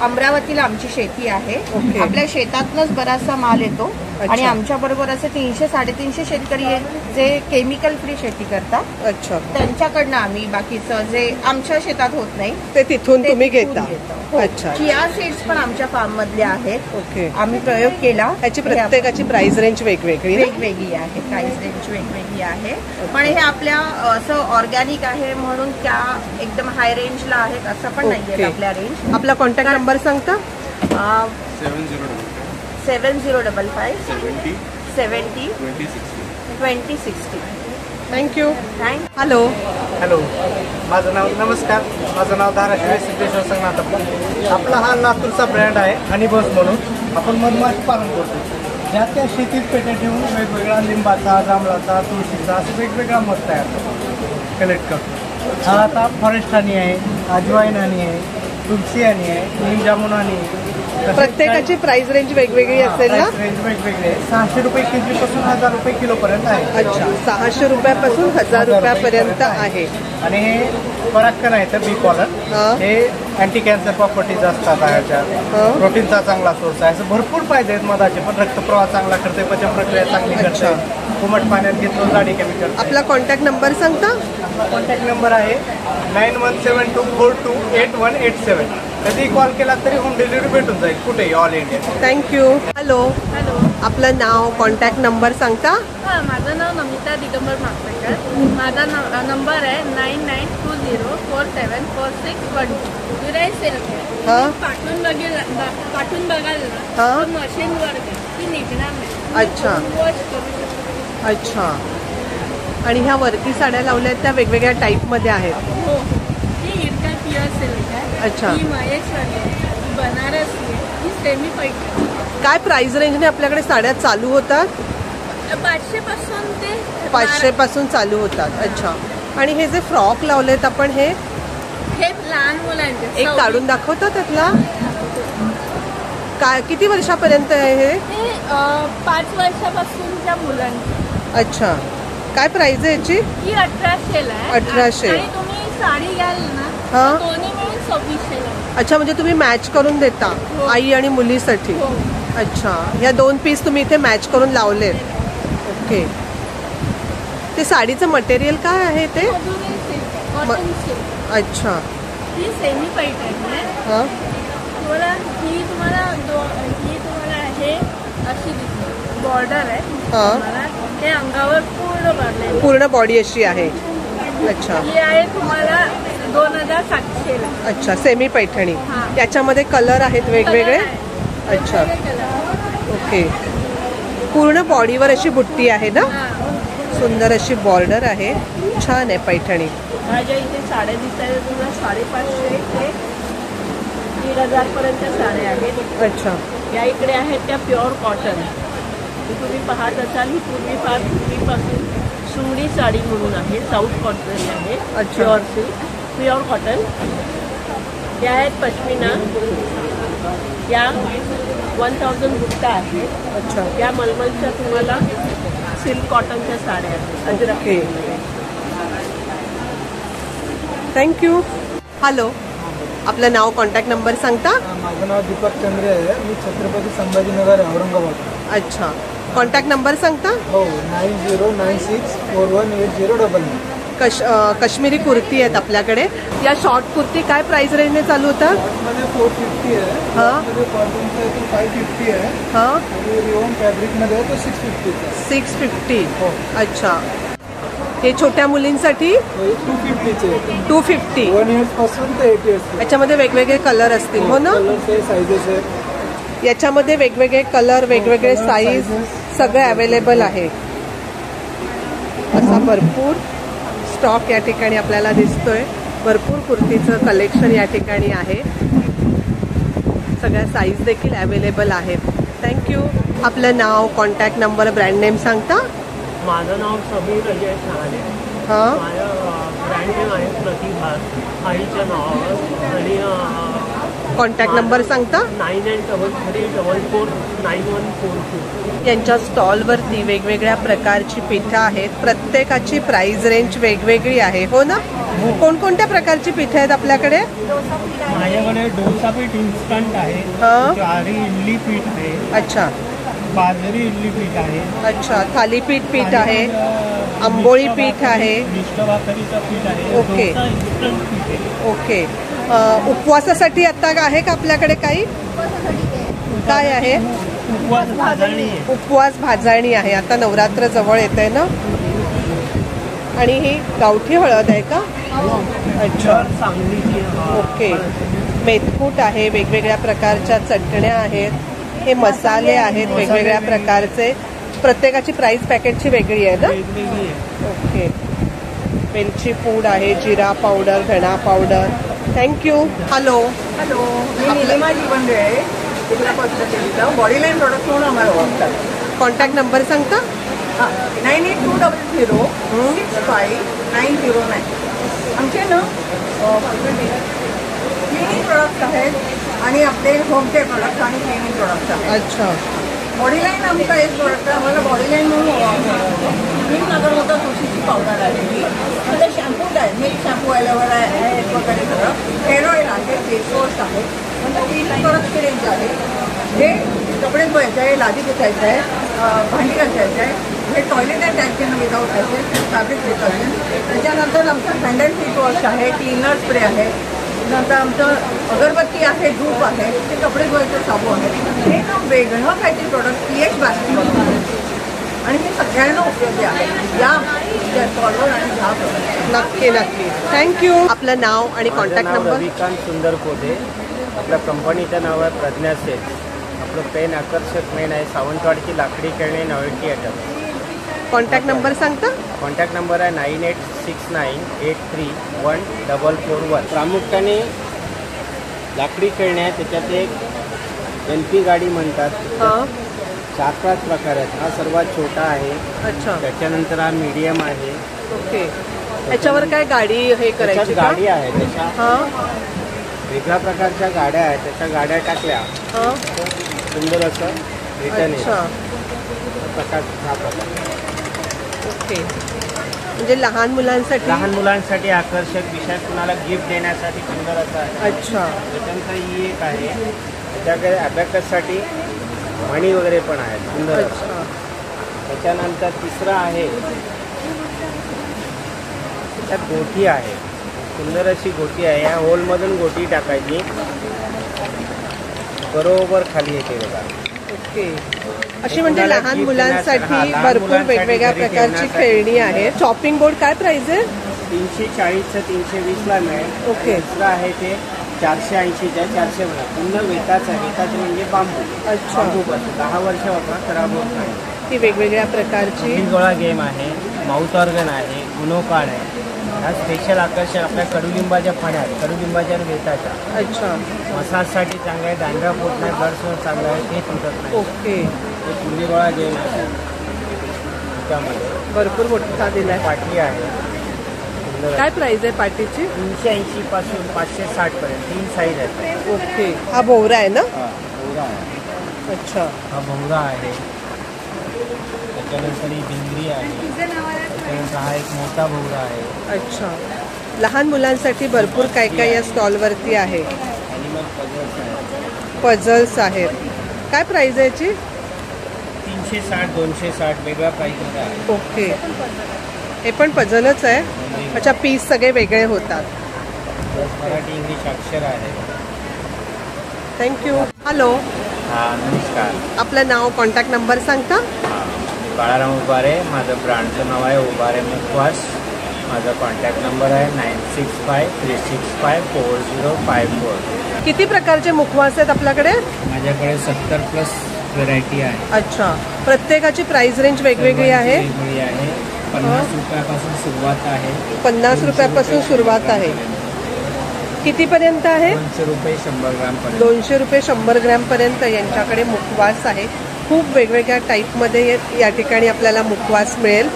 [SPEAKER 3] अमरावतीला आमची शेती आहे. आपल्या शेतातनच बराचसा माल येतो आणि आमच्या बरोबर असे 300-350 शेतकरी आहेत जे केमिकल फ्री शेती करतात.
[SPEAKER 2] अच्छा.
[SPEAKER 3] त्यांच्याकडनं आम्ही बाकीचं जे आमच्या शेतात होत नाही
[SPEAKER 2] ते तिथून तुम्ही घेता. अच्छा.
[SPEAKER 3] चिया सीड्स पण आमच्या फार्म मधले आहेत.
[SPEAKER 2] ओके.
[SPEAKER 3] आम्ही प्रयोग केला.
[SPEAKER 2] त्याची प्रत्येकाची प्राइस रेंज वेगवेगळी
[SPEAKER 3] आहे. प्राइस रेंज वेगवेगळी आहे. पण हे आपल्या असं ऑर्गॅनिक आहे म्हणून त्या एकदम हाय रेंजला आहेत असं पण नाहीये आपल्या रेंज.
[SPEAKER 2] आपला कॉन्टॅक्ट नंबर सांगता?
[SPEAKER 3] 7055 70 2060.
[SPEAKER 2] थँक्यू. हॅलो.
[SPEAKER 6] हॅलो, नमस्कार, माझं नाव धाराशिव सिद्धेश्वर संगनाथ. आपला हा लातूरचा ब्रँड आहे हनी बस म्हणून. आपण मधमाशी पालन करतो. ज्या त्या शेतीत पेट्या ठेवून वेगवेगळा लिंबाचा, जांभळाचा, तुळशीचा असं वेगवेगळा मध तयार करतो, कलेक्ट करतो. हा आता फॉरेस्ट हनी आहे, अजवाईन हनी आहे, तुलसी हनी आहे, नीम जामुन हनी आहे.
[SPEAKER 2] प्रत्येकाची प्राइस रेंज वेगवेगळी असेल ना?
[SPEAKER 6] रेंज वेगवेगळी आहे. 600 रुपये केजी पासून 1000 रुपये किलो पर्यंत आहे.
[SPEAKER 2] अच्छा. 600 रुपयापासून 1000 रुपयापर्यंत आहे.
[SPEAKER 6] आणि हे पराक्कन आहे तर बी कॉलर. हे अँटी कॅन्सर प्रॉपर्टीज असतात ह्याच्या. प्रोटीनचा चांगला सोर्स आहे. असं भरपूर फायदे आहेत मधाचे. पण रक्तप्रवाह चांगला करते, पचन प्रक्रिया चांगली करते. कोमट पाण्यात घेतो जाडी कमी करते.
[SPEAKER 2] आपला कॉन्टॅक्ट नंबर सांगता?
[SPEAKER 6] कॉन्टॅक्ट नंबर आहे 9172428187. कधी कॉल केला तरी होम डिलिव्हरी भेटून जाईल कुठेही, ऑल इंडिया.
[SPEAKER 2] थँक्यू. हॅलो. आपलं नाव, कॉन्टॅक्ट नंबर सांगता?
[SPEAKER 1] हां, माझं नाव नमिता दिगंबर माकपेकर. माझा नंबर आहे 9920474612. पाठवून बघायला मशीनवर ती निघणार नाही.
[SPEAKER 2] अच्छा. अच्छा. आणि ह्या वरती साड्या लावल्या आहेत त्या वेगवेगळ्या टाईपमध्ये आहेत.
[SPEAKER 1] हो, ही इरका प्युअर सिल्क आहे.
[SPEAKER 2] अच्छा.
[SPEAKER 1] ही महेश्वरी आहे, ही बनारसी आहे, ही सेमी पैठणी.
[SPEAKER 2] काय प्राइस रेंजने आपल्याकडे साड्या चालू होतात?
[SPEAKER 1] 500 पासून ते
[SPEAKER 2] 500 पासून चालू होतात. अच्छा. आणि हे जे फ्रॉक लावलेत आपण, हे
[SPEAKER 1] लहान मुलांचे
[SPEAKER 2] एक काढून दाखवता त्यातला? काय किती वर्षापर्यंत आहे हे?
[SPEAKER 1] 5 वर्षापासूनच्या मुलांची.
[SPEAKER 2] अच्छा. काय प्राइस आहे याची?
[SPEAKER 1] ही 1800ला आहे.
[SPEAKER 2] 1800.
[SPEAKER 1] आणि तुम्ही साडी घ्याल ना, दोन्ही मिळून 2600ला.
[SPEAKER 2] अच्छा. म्हणजे तुम्ही मॅच करून देता आई आणि मुलीसाठी? अच्छा. या 2 पीस तुम्ही इथे मॅच करून लावलेत. ओके. ते साडीचं मटेरियल काय आहे ते? अच्छा.
[SPEAKER 1] ही सेमी पैठणी आहे.
[SPEAKER 2] हां.
[SPEAKER 1] ही तुम्हाला हे अशी दिसते, बॉर्डर आहे. तुम्हाला हे अंगावर पूर्ण
[SPEAKER 2] बॉडी अशी आहे. अच्छा.
[SPEAKER 1] ही आहे तुम्हाला 2700ला.
[SPEAKER 2] अच्छा. सेमी पैठणी. याच्यामध्ये कलर आहेत वेगवेगळे? अच्छा. ओके. पूर्ण बॉडीवर अशी बुट्टी आहे ना? सुंदर अशी बॉर्डर आहे. छान आहे पैठणी.
[SPEAKER 1] माझ्या इथे साड्या दिसायला तुम्हाला 550 ते 1000 पर्यंत साड्या आहेत.
[SPEAKER 2] अच्छा.
[SPEAKER 1] या इकडे आहेत त्या प्युअर कॉटन. तुम्ही पाहत असाल ही पूर्वीपासून सुंडी साडी म्हणून आहे, साऊथ कॉटन आहे. Pure silk, pure cotton. या आहेत पश्मिना. या 1000 बुट्टा आहेत.
[SPEAKER 2] अच्छा.
[SPEAKER 1] या मलमलच्या तुम्हाला सिल्क कॉटनच्या साड्या आहेत.
[SPEAKER 2] ओके. थँक्यू. हॅलो. आपलं नाव, कॉन्टॅक्ट नंबर सांगता?
[SPEAKER 6] माझं नाव दीपक चंद्रे आहे. मी छत्रपती संभाजीनगर आहे, औरंगाबाद.
[SPEAKER 2] अच्छा. कॉन्टॅक्ट नंबर सांगता?
[SPEAKER 6] हो, 9096418099.
[SPEAKER 2] काश्मीरी कुर्ती आहेत आपल्याकडे. या शॉर्ट कुर्ती काय प्राइस रेंजने चालू होतात?
[SPEAKER 6] 450 आहे.
[SPEAKER 2] हां.
[SPEAKER 6] 550 आहे.
[SPEAKER 2] हां.
[SPEAKER 6] रिओन फॅब्रिकमध्ये आहे तो 650 आहे.
[SPEAKER 2] 650.
[SPEAKER 6] हो.
[SPEAKER 2] अच्छा. हे छोट्या मुलींसाठी 250.
[SPEAKER 6] 1 years पासून ते 8 years.
[SPEAKER 2] याच्यामध्ये वेगवेगळे कलर असतील, हो ना?
[SPEAKER 6] साईजेस आहेत.
[SPEAKER 2] याच्यामध्ये वेगवेगळे कलर, वेगवेगळे साईज सगळे अवेलेबल आहे. असा भरपूर स्टॉक या ठिकाणी आपल्याला दिसतोय. भरपूर कुर्तीचं कलेक्शन या ठिकाणी आहे. सगळ्या साईज देखील अवेलेबल आहेत. थँक्यू. आपलं नाव, कॉन्टॅक्ट नंबर, ब्रँड नेम सांगता?
[SPEAKER 9] माझं नाव समीर अजय शहाणे.
[SPEAKER 2] हां.
[SPEAKER 9] माझं ब्रँड नेम आहे प्रतिभा, आईच्या नावावर. आणि
[SPEAKER 2] कॉन्टॅक्ट नंबर सांगता?
[SPEAKER 9] 9833449142.
[SPEAKER 2] यांच्या स्टॉलवरती वेगवेगळ्या प्रकारची पिठं आहेत. प्रत्येकाची प्राइस रेंज वेगवेगळी आहे, हो ना? कोणकोणत्या प्रकारची पिठं आहेत आपल्याकडे?
[SPEAKER 6] माझ्याकडे डोसा पीठ इन्स्टंट आहे, ज्वारी इडली पीठ आहे,
[SPEAKER 2] अच्छा
[SPEAKER 6] बाजरी इडली पीठ आहे,
[SPEAKER 2] अच्छा थालीपीठ पीठ आहे, आंबोळी पीठ आहे,
[SPEAKER 6] मिष्ट भाकरीचं पीठ आहे,
[SPEAKER 2] ओके.
[SPEAKER 6] डोसा इन्स्टंट पीठ आहे.
[SPEAKER 2] ओके. उपवासासाठी आता आहे का आपल्याकडे काही? काय आहे?
[SPEAKER 6] उपवास भाजणी आहे.
[SPEAKER 2] उपवास भाजणी आहे. आता नवरात्र जवळ येत आहे ना. आणि ही गावठी हळद आहे का? अच्छा,
[SPEAKER 9] सांगलीची
[SPEAKER 2] ओके. मेथकूट आहे, वेगवेगळ्या प्रकारच्या चटण्या आहेत, हे मसाले आहेत वेगवेगळ्या प्रकारचे. प्रत्येकाची प्राइस पॅकेटची वेगळी आहे ना?
[SPEAKER 9] वेगवेगळी आहे.
[SPEAKER 2] ओके. वेलची पूड आहे, जिरा पावडर, धणा पावडर. थँक्यू. हॅलो.
[SPEAKER 3] हॅलो, मी निलिमा जीवनरे आहे. तिथला पद्धतीचं बॉडीलाईन प्रोडक्ट म्हणून आम्हाला ओळखतात.
[SPEAKER 2] कॉन्टॅक्ट नंबर सांगता?
[SPEAKER 3] 9820065909. आमचे ना क्लिनिंग प्रोडक्ट्स आहेत आणि आपले होम केअर प्रोडक्ट्स आणि क्लिनिंग प्रोडक्ट्स आहेत.
[SPEAKER 2] अच्छा.
[SPEAKER 3] बॉडीलाईन आमचा एक प्रोडक्ट आहे, आम्हाला बॉडीलाईन म्हणून नगरमध्ये तुळशीची पावडर आलेली. नंतर शॅम्पूज आहे, मिल्क शॅम्पू ॲलोवेरा आहे वगैरे सगळं. हेअर ऑइल आहे, फेस वॉश आहे. नंतर क्लिनिंग प्रोडक्टची रेंज आहे. हे कपडे धुवायचं आहे, लादी पुसायचं आहे, भांडी घासायचं आहे. हे टॉयलेट अँड टॅक्शन विदाऊट ॲसिड, फॅब्रिक डिटर्जंट. त्याच्यानंतर आमचं हँडल फीट वॉश आहे, क्लीनर स्प्रे आहे. नंतर आमचं अगरबत्ती आहे, धूप आहे, ते कपडे धुवायचं साबू आहे. हे ना वेगळं काहीतरी प्रोडक्ट पीएच बास्केट आणि हे सगळ्यांना उपयोगी आहे या स्टॉलवर आणि ह्या प्रोडक्ट.
[SPEAKER 2] नक्की नक्की. थँक्यू. आपलं नाव आणि कॉन्टॅक्ट नंबर?
[SPEAKER 10] रविकांत सुंदर कोठे. आपल्या कंपनीचं नाव आहे प्रज्ञा सेल्स. आपलं पेन आकर्षक पेन आहे, सावंतवाडीची लाकडी खेळणे, नॉवेल्टी आयटम.
[SPEAKER 2] कॉन्टॅक्ट नंबर सांगता?
[SPEAKER 10] कॉन्टॅक्ट नंबर आहे 9869831441. प्रामुख्याने लाकडी खेळणे आहे, त्याच्यात एक LP गाडी म्हणतात,
[SPEAKER 2] हां.
[SPEAKER 10] 4-5 प्रकार आहेत. हा सर्वात छोटा आहे.
[SPEAKER 2] अच्छा.
[SPEAKER 10] त्याच्यानंतर हा मीडियम आहे.
[SPEAKER 2] ओके. त्याच्यावर काय गाडी हे करायची का?
[SPEAKER 10] गाडी आहे, त्याच्या
[SPEAKER 2] हां
[SPEAKER 10] वेगळ्या प्रकारच्या गाड्या आहेत. त्याच्या गाड्या टाकल्या
[SPEAKER 2] हां.
[SPEAKER 10] सुंदर असं रिटर्न
[SPEAKER 2] अच्छा.
[SPEAKER 10] प्रकार हा प्रकार.
[SPEAKER 2] ओके. म्हणजे लहान मुलांसाठी
[SPEAKER 10] आकर्षक विषय कुणाला गिफ्ट देण्यासाठी सुंदर असं आहे.
[SPEAKER 2] अच्छा.
[SPEAKER 10] त्याच्यानंतर ही एक आहे, त्याच्याकडे अबॅकससाठी मणी वगैरे पण आहेत, सुंदर असं.
[SPEAKER 2] अच्छा.
[SPEAKER 10] त्याच्यानंतर तिसरं आहे, त्यात गोटी आहे, सुंदर अशी गोटी आहे. या होलमधून गोटी टाकायची, बरोबर खाली येते बघा.
[SPEAKER 2] ओके. अशी म्हणजे लहान मुलांसाठी भरपूर वेगवेगळ्या प्रकारची खेळणी आहे. शॉपिंग बोर्ड काय प्राइस आहे?
[SPEAKER 10] 340 320ला मिळेल.
[SPEAKER 2] ओके.
[SPEAKER 10] दुसरं आहे ते 480च्या 400 म्हणा. पूर्ण वेताच आहे. वेताचं म्हणजे बांबू.
[SPEAKER 2] अच्छा.
[SPEAKER 10] बांबूपासून 10 वर्ष वापरा, खराब होत नाही.
[SPEAKER 2] ही वेगवेगळ्या प्रकारची
[SPEAKER 10] गोळा गेम आहे, माउथ ऑर्गन आहे, गुनो कार्ड आहे. हा स्पेशल आकर्षण आपल्या कडुलिंबाच्या फण्यात, कडुलिंबाच्या आणि वेताच्या.
[SPEAKER 2] अच्छा.
[SPEAKER 10] मसाजसाठी चांगलं आहे, दांडा पोट नाही, ब्लड फ्लो चांगलं आहे, ते तुटत नाही.
[SPEAKER 2] ओके.
[SPEAKER 10] हे कुंडी गोळा गेम आहे. त्यामध्ये
[SPEAKER 2] भरपूर मोठा दिलाय.
[SPEAKER 10] पाटी आहे.
[SPEAKER 2] काय प्राइस आहे पाटीची?
[SPEAKER 10] 380 पासून 560 पर्यंत 3 साईज आहेत.
[SPEAKER 2] ओके. हा भोवरा आहे ना?
[SPEAKER 10] भोवरा आहे.
[SPEAKER 2] अच्छा.
[SPEAKER 10] हा भोवरा आहे. त्याच्यानंतर ही भिंगरी आहे. त्याच्यानंतर हा एक मोठा भोवरा आहे.
[SPEAKER 2] अच्छा. लहान मुलांसाठी भरपूर काय काय या स्टॉलवरती आहे.
[SPEAKER 10] ॲनिमल पझल्स आहे.
[SPEAKER 2] पझल्स आहेत. काय प्राइस आहे याची?
[SPEAKER 10] 360 260 वेगळ्या प्राईसमध्ये आहे.
[SPEAKER 2] ओके. हे पण पझलच आहे. अच्छा. पीस सगळे वेगळे होतात.
[SPEAKER 10] मराठी इंग्लिश अक्षर आहे.
[SPEAKER 2] थँक्यू. हॅलो.
[SPEAKER 10] हां, नमस्कार.
[SPEAKER 2] आपलं नाव, कॉन्टॅक्ट नंबर सांगता?
[SPEAKER 10] बाळाराम उबारे. माझं ब्रँडचं नाव आहे उबारे मुखवास. माझा कॉन्टॅक्ट नंबर आहे 9653654054.
[SPEAKER 2] किती प्रकारचे मुखवास आहेत आपल्याकडे?
[SPEAKER 10] माझ्याकडे 70+ व्हरायटी आहे.
[SPEAKER 2] अच्छा. प्रत्येकाची प्राइस रेंज वेगवेगळी आहे.
[SPEAKER 10] वेगळी आहे. 50 रुपयापासून सुरुवात आहे.
[SPEAKER 2] 50 रुपयापासून सुरुवात आहे. कितीपर्यंत आहे?
[SPEAKER 10] 200 रुपये 100 ग्रामपर्यंत.
[SPEAKER 2] 200 रुपये 100 ग्रॅमपर्यंत यांच्याकडे मुखवास आहे. खूप वेगवेगळ्या टाईपमध्ये या ठिकाणी आपल्याला मुखवास मिळेल.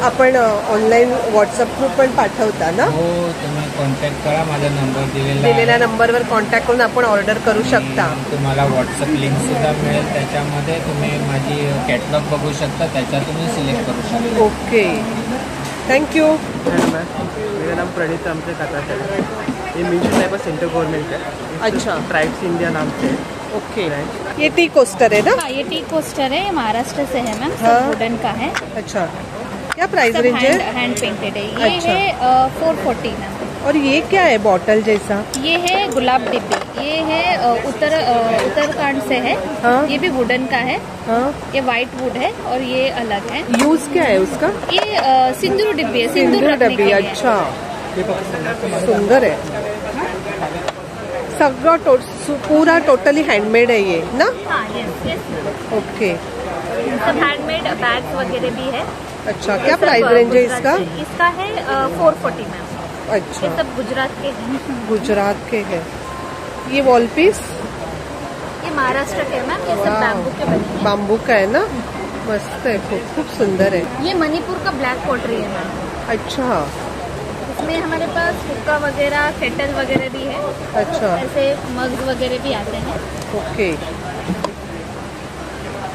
[SPEAKER 2] आपण ऑनलाईन व्हॉट्सअप ग्रुप पण पाठवता ना?
[SPEAKER 11] हो, तुम्ही कॉन्टॅक्ट करा, माझा नंबर
[SPEAKER 2] दिलेल्या नंबरवर कॉन्टॅक्ट करून आपण ऑर्डर करू शकता.
[SPEAKER 11] तुम्हाला व्हॉट्सअप लिंक सुद्धा मिळेल, त्याच्यामध्ये तुम्ही माझी कॅटलॉग बघू शकता, त्याच्यात तुम्ही सिलेक्ट करू शकता.
[SPEAKER 2] Okay, thank you.
[SPEAKER 9] मेरा नाम प्रणीत रामचे काका है. ये मीशो टाइप सेंटर गवर्नमेंट है.
[SPEAKER 2] अच्छा.
[SPEAKER 9] ट्राइब्स इंडिया नाम से.
[SPEAKER 2] ओके. ये टी कोस्टर है ना?
[SPEAKER 8] हाँ, ये टी कोस्टर है, महाराष्ट्र से है मैम.
[SPEAKER 2] हाँ.
[SPEAKER 8] वुडन का है.
[SPEAKER 2] अच्छा, क्या प्राइस
[SPEAKER 8] सब
[SPEAKER 2] रेंज है?
[SPEAKER 8] हैंड पेंटेड है. ये
[SPEAKER 2] अच्छा.
[SPEAKER 8] है 440 मैम.
[SPEAKER 2] और ये क्या है बॉटल जैसा?
[SPEAKER 8] ये है गुलाब डिब्बे. ये है उत्तराखंड से है.
[SPEAKER 2] हाँ.
[SPEAKER 8] ये भी वुडन का है.
[SPEAKER 2] हाँ.
[SPEAKER 8] ये वाइट वुड है और ये अलग है.
[SPEAKER 2] यूज क्या है उसका?
[SPEAKER 8] ये सिंदूर डिब्बी है. सिंदूर रखने
[SPEAKER 2] डब्बी.
[SPEAKER 8] के लिए.
[SPEAKER 2] अच्छा, सुंदर है. सगळं पूरा टोटली हैंडमेड है ये ना?
[SPEAKER 8] हाँ, यस यस.
[SPEAKER 2] ओके.
[SPEAKER 8] सब हैंडमेड बैग्स वगैरह भी है.
[SPEAKER 2] अच्छा, क्या प्राइस रेंज है इसका?
[SPEAKER 8] इसका है 440 मैम.
[SPEAKER 2] अच्छा,
[SPEAKER 8] ये सब गुजरात के हैं.
[SPEAKER 2] गुजरात के है. ये वॉल पीस
[SPEAKER 8] ये महाराष्ट्र के हैं मैम. ये सब बैम्बू के बने हैं.
[SPEAKER 2] बाम्बू का है ना? मस्त है, खूब सुंदर है.
[SPEAKER 8] ये मणिपुर का ब्लैक पॉटरी है मैम.
[SPEAKER 2] अच्छा.
[SPEAKER 8] इसमें हमारे पास हुक्का वगैरह, केटल वगैरह भी है.
[SPEAKER 2] अच्छा.
[SPEAKER 8] ऐसे मग्स वगैरह भी आते हैं.
[SPEAKER 2] ओके.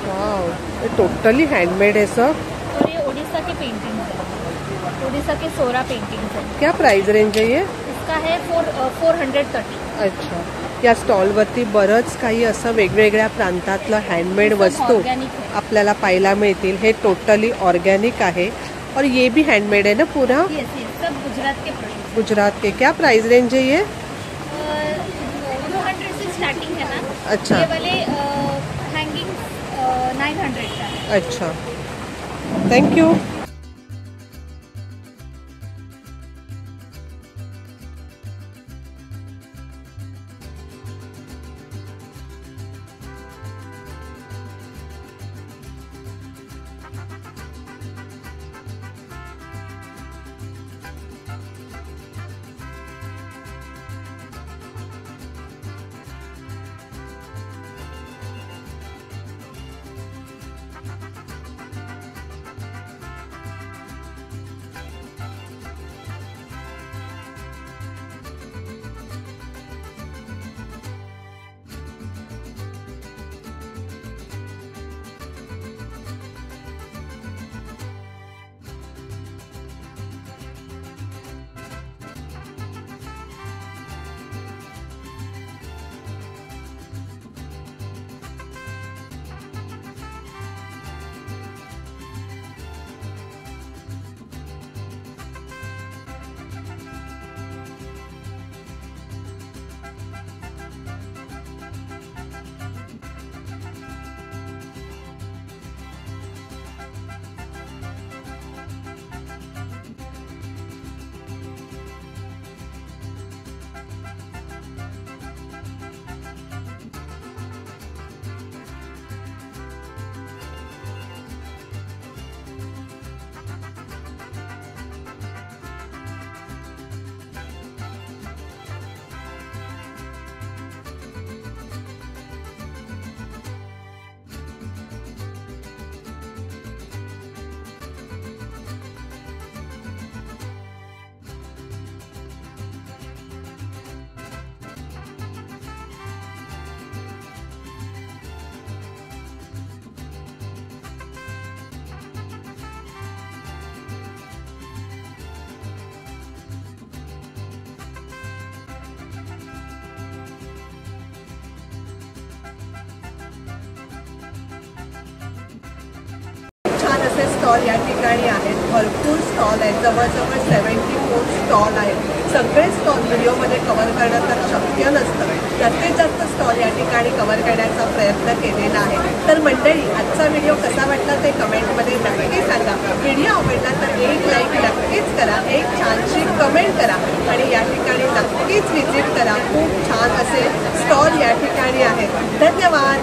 [SPEAKER 2] वाव, ये टोटली हैंडमेड है सब.
[SPEAKER 8] और ये उड़ीसा के पेंटिंग्स है. उड़ीसा के सोरा पेंटिंग्स है.
[SPEAKER 2] क्या प्राइस रेंज है ये?
[SPEAKER 8] इसका है 430.
[SPEAKER 2] अच्छा. या स्टॉलवरती बरंच काही असं वेगवेगळ्या प्रांतातलं हँडमेड वस्तू
[SPEAKER 8] ऑर्गॅनिक है.
[SPEAKER 2] आपल्याला पाहायला मिळतील. हे टोटली ऑर्गॅनिक आहे. और ये भी हैंडमेड है ना पूरा?
[SPEAKER 8] यस यस, सब गुजरात के प्रोडक्ट.
[SPEAKER 2] गुजरात के. क्या प्राइस रेंज है ये?
[SPEAKER 8] 200 से स्टार्टिंग है मैम.
[SPEAKER 2] अच्छा.
[SPEAKER 8] ये वाले हैंगिंग 900 का है.
[SPEAKER 2] अच्छा, थैंक यू. स्टॉल या ठिकाणी आहेत. भरपूर स्टॉल आहेत. जवळजवळ 74 स्टॉल आहेत. सगळे स्टॉल व्हिडिओमध्ये कव्हर करणं तर शक्य नसतं. जास्तीत जास्त स्टॉल या ठिकाणी कव्हर करण्याचा प्रयत्न केलेला आहे. तर मंडळी, आजचा व्हिडिओ कसा वाटला ते कमेंटमध्ये नक्की सांगा. व्हिडिओ आवडला तर एक लाईक नक्कीच करा, एक छानशी कमेंट करा आणि या ठिकाणी नक्कीच व्हिजिट करा. खूप छान असे स्टॉल या ठिकाणी आहेत. धन्यवाद.